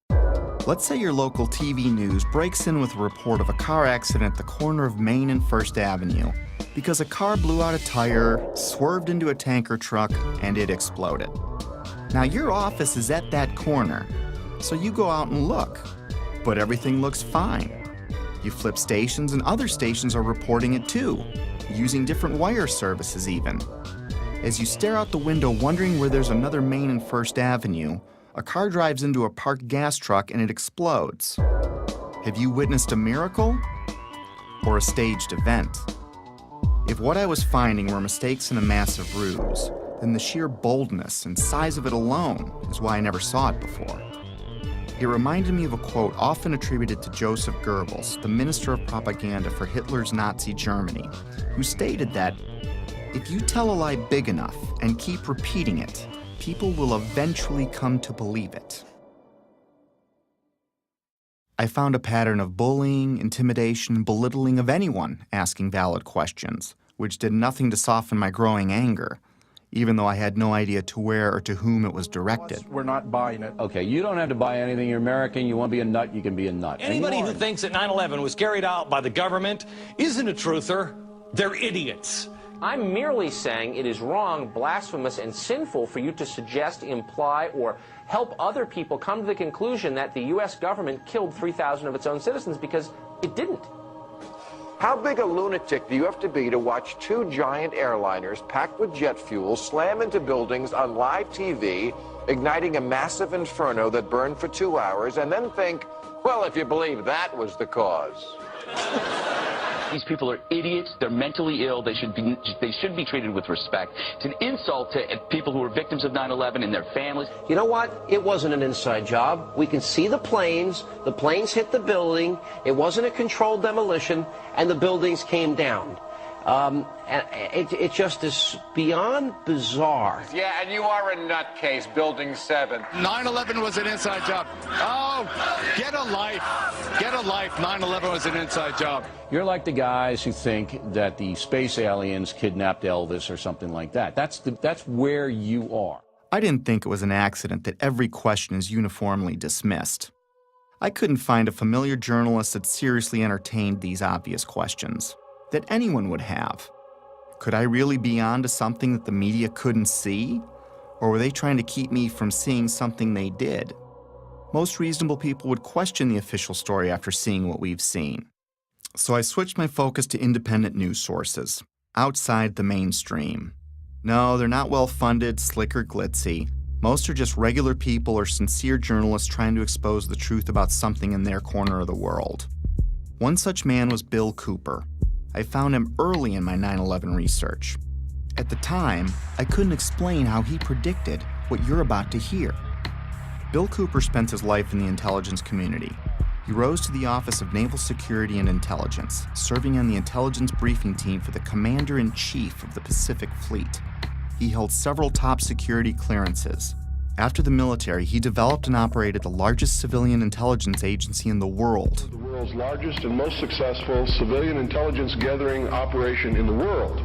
Let's say your local TV news breaks in with a report of a car accident at the corner of Main and First Avenue because a car blew out a tire, swerved into a tanker truck, and it exploded. Now your office is at that corner, so you go out and look, but everything looks fine. You flip stations and other stations are reporting it too, using different wire services even. As you stare out the window wondering where there's another Main and First Avenue, a car drives into a parked gas truck and it explodes. Have you witnessed a miracle or a staged event? If what I was finding were mistakes in a massive ruse, then the sheer boldness and size of it alone is why I never saw it before. It reminded me of a quote often attributed to Joseph Goebbels, the minister of propaganda for Hitler's Nazi Germany, who stated that, "If you tell a lie big enough and keep repeating it, people will eventually come to believe it." I found a pattern of bullying, intimidation, and belittling of anyone asking valid questions, which did nothing to soften my growing anger, even though I had no idea to where or to whom it was directed. We're not buying it. Okay, you don't have to buy anything. You're American. You want to be a nut, you can be a nut. Anybody who thinks that 9/11 was carried out by the government isn't a truther. They're idiots. I'm merely saying it is wrong, blasphemous, and sinful for you to suggest, imply, or help other people come to the conclusion that the U.S. government killed 3,000 of its own citizens, because it didn't. How big a lunatic do you have to be to watch two giant airliners packed with jet fuel slam into buildings on live TV, igniting a massive inferno that burned for 2 hours, and then think, well, if you believe that was the cause? These people are idiots. They're mentally ill. They should be treated with respect. It's an insult to people who were victims of 9/11 and their families. You know what? It wasn't an inside job. We can see the planes. The planes hit the building. It wasn't a controlled demolition, and the buildings came down. And it just is beyond bizarre. Yeah, and you are a nutcase, Building 7. 9/11 was an inside job. Oh, get a life. Get a life. 9/11 was an inside job. You're like the guys who think that the space aliens kidnapped Elvis or something like that. That's where you are. I didn't think it was an accident that every question is uniformly dismissed. I couldn't find a familiar journalist that seriously entertained these obvious questions that anyone would have. Could I really be onto something that the media couldn't see? Or were they trying to keep me from seeing something they did? Most reasonable people would question the official story after seeing what we've seen. So I switched my focus to independent news sources, outside the mainstream. No, they're not well-funded, slick, or glitzy. Most are just regular people or sincere journalists trying to expose the truth about something in their corner of the world. One such man was Bill Cooper. I found him early in my 9/11 research. At the time, I couldn't explain how he predicted what you're about to hear. Bill Cooper spent his life in the intelligence community. He rose to the Office of Naval Security and Intelligence, serving on the intelligence briefing team for the Commander-in-Chief of the Pacific Fleet. He held several top security clearances. After the military, he developed and operated the largest civilian intelligence agency in the world. The world's largest and most successful civilian intelligence gathering operation in the world,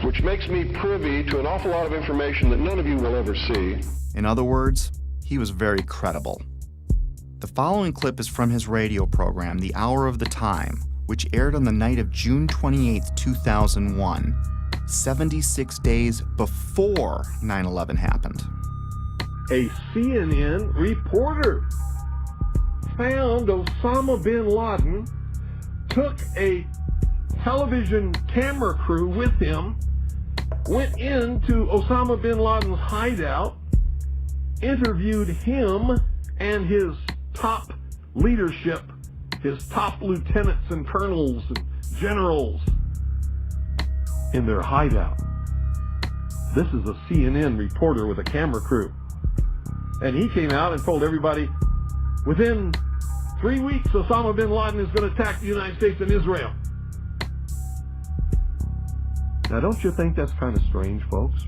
which makes me privy to an awful lot of information that none of you will ever see. In other words, he was very credible. The following clip is from his radio program, The Hour of the Time, which aired on the night of June 28, 2001, 76 days before 9/11 happened. A CNN reporter found Osama bin Laden, took a television camera crew with him, went into Osama bin Laden's hideout, interviewed him and his top leadership, his top lieutenants and colonels and generals in their hideout. This is a CNN reporter with a camera crew. And he came out and told everybody, within 3 weeks, Osama bin Laden is going to attack the United States and Israel. Now, don't you think that's kind of strange, folks?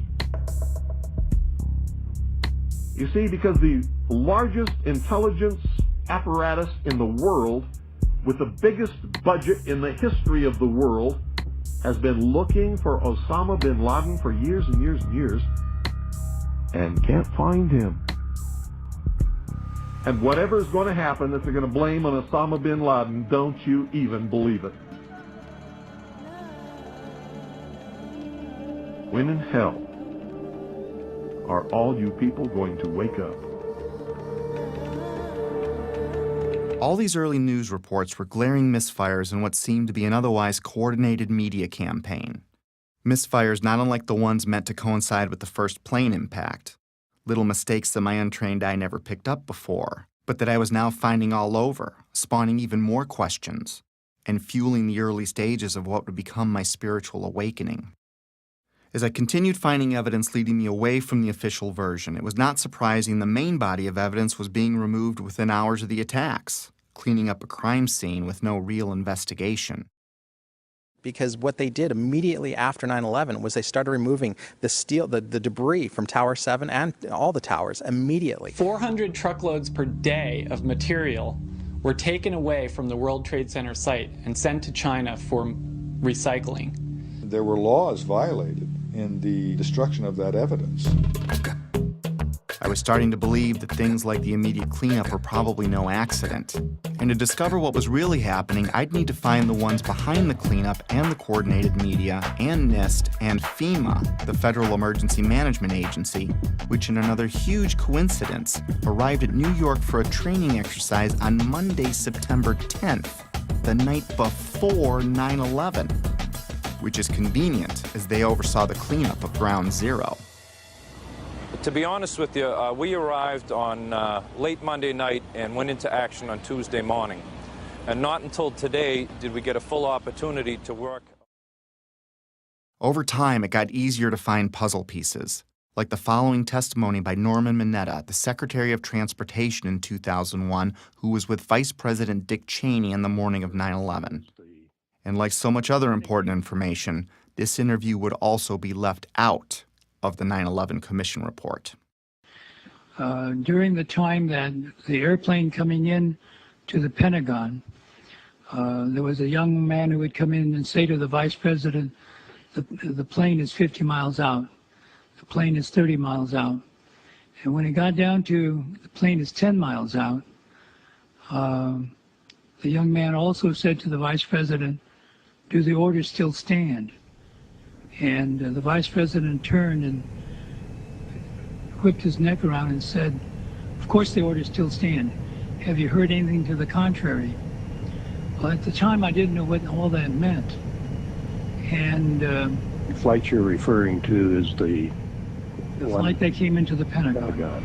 You see, because the largest intelligence apparatus in the world, with the biggest budget in the history of the world, has been looking for Osama bin Laden for years and years and years, and can't find him. And whatever is going to happen that they're going to blame on Osama bin Laden, don't you even believe it. When in hell are all you people going to wake up? All these early news reports were glaring misfires in what seemed to be an otherwise coordinated media campaign. Misfires not unlike the ones meant to coincide with the first plane impact. Little mistakes that my untrained eye never picked up before, but that I was now finding all over, spawning even more questions, and fueling the early stages of what would become my spiritual awakening. As I continued finding evidence leading me away from the official version, it was not surprising the main body of evidence was being removed within hours of the attacks, cleaning up a crime scene with no real investigation. Because what they did immediately after 9/11 was they started removing the steel, the debris from Tower 7 and all the towers immediately. 400 truckloads per day of material were taken away from the World Trade Center site and sent to China for recycling. There were laws violated in the destruction of that evidence. I was starting to believe that things like the immediate cleanup were probably no accident. And to discover what was really happening, I'd need to find the ones behind the cleanup and the coordinated media and NIST and FEMA, the Federal Emergency Management Agency, which in another huge coincidence arrived at New York for a training exercise on Monday, September 10th, the night before 9/11, which is convenient as they oversaw the cleanup of Ground Zero. To be honest with you, we arrived on late Monday night and went into action on Tuesday morning. And not until today did we get a full opportunity to work. Over time, it got easier to find puzzle pieces, like the following testimony by Norman Mineta, the Secretary of Transportation in 2001, who was with Vice President Dick Cheney on the morning of 9/11. And like so much other important information, this interview would also be left out of the 9/11 Commission report. During the time that the airplane coming in to the Pentagon, there was a young man who would come in and say to the Vice President, the plane is 50 miles out, the plane is 30 miles out. And when it got down to the plane is 10 miles out, the young man also said to the Vice President, do the orders still stand? And the Vice President turned and whipped his neck around and said, of course the orders still stand. Have you heard anything to the contrary? Well, at the time I didn't know what all that meant. And the flight you're referring to is the flight that came into the Pentagon.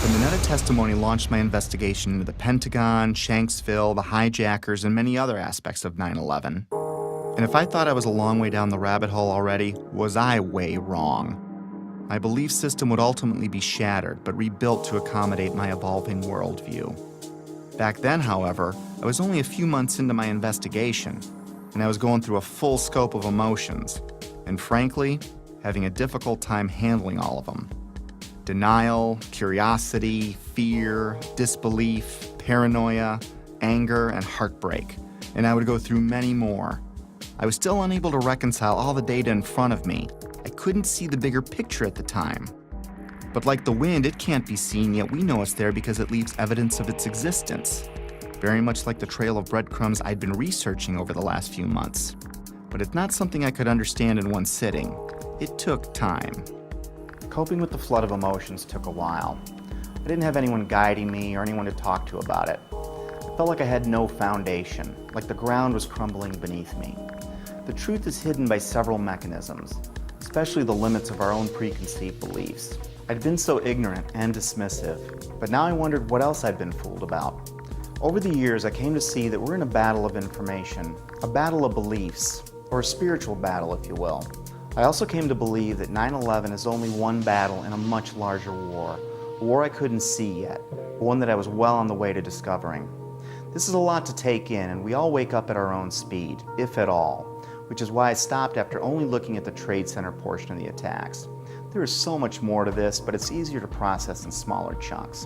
The Mineta testimony launched my investigation into the Pentagon, Shanksville, the hijackers, and many other aspects of 9/11. And if I thought I was a long way down the rabbit hole already, was I way wrong. My belief system would ultimately be shattered, but rebuilt to accommodate my evolving worldview. Back then, however, I was only a few months into my investigation, and I was going through a full scope of emotions, and frankly, having a difficult time handling all of them. Denial, curiosity, fear, disbelief, paranoia, anger, and heartbreak. And I would go through many more. I was still unable to reconcile all the data in front of me. I couldn't see the bigger picture at the time. But like the wind, it can't be seen, yet we know it's there because it leaves evidence of its existence. Very much like the trail of breadcrumbs I'd been researching over the last few months. But it's not something I could understand in one sitting. It took time. Coping with the flood of emotions took a while. I didn't have anyone guiding me or anyone to talk to about it. I felt like I had no foundation, like the ground was crumbling beneath me. The truth is hidden by several mechanisms, especially the limits of our own preconceived beliefs. I'd been so ignorant and dismissive, but now I wondered what else I'd been fooled about. Over the years, I came to see that we're in a battle of information, a battle of beliefs, or a spiritual battle, if you will. I also came to believe that 9/11 is only one battle in a much larger war, a war I couldn't see yet, but one that I was well on the way to discovering. This is a lot to take in, and we all wake up at our own speed, if at all, which is why I stopped after only looking at the Trade Center portion of the attacks. There is so much more to this, but it's easier to process in smaller chunks.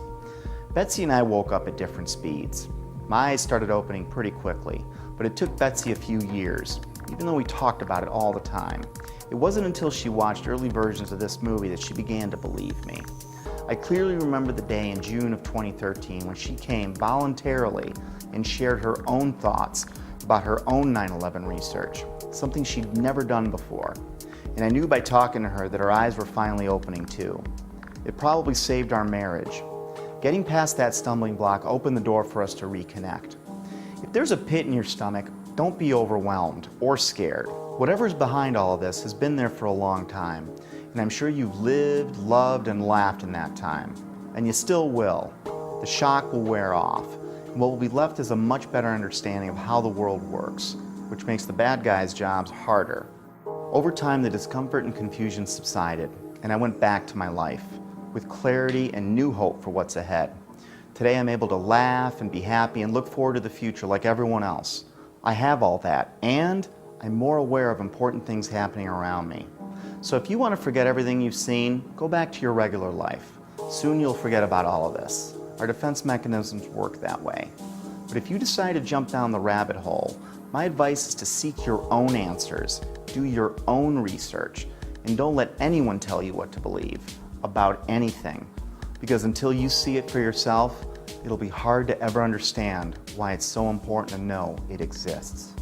Betsy and I woke up at different speeds. My eyes started opening pretty quickly, but it took Betsy a few years, even though we talked about it all the time. It wasn't until she watched early versions of this movie that she began to believe me. I clearly remember the day in June of 2013 when she came voluntarily and shared her own thoughts about her own 9/11 research, something she'd never done before. And I knew by talking to her that her eyes were finally opening too. It probably saved our marriage. Getting past that stumbling block opened the door for us to reconnect. If there's a pit in your stomach, don't be overwhelmed or scared. Whatever's behind all of this has been there for a long time, and I'm sure you've lived, loved, and laughed in that time. And you still will. The shock will wear off, and what will be left is a much better understanding of how the world works, which makes the bad guys' jobs harder. Over time, the discomfort and confusion subsided, and I went back to my life, with clarity and new hope for what's ahead. Today, I'm able to laugh and be happy and look forward to the future like everyone else. I have all that, and I'm more aware of important things happening around me. So if you want to forget everything you've seen, go back to your regular life. Soon you'll forget about all of this. Our defense mechanisms work that way. But if you decide to jump down the rabbit hole, my advice is to seek your own answers, do your own research, and don't let anyone tell you what to believe about anything. Because until you see it for yourself, it'll be hard to ever understand why it's so important to know it exists.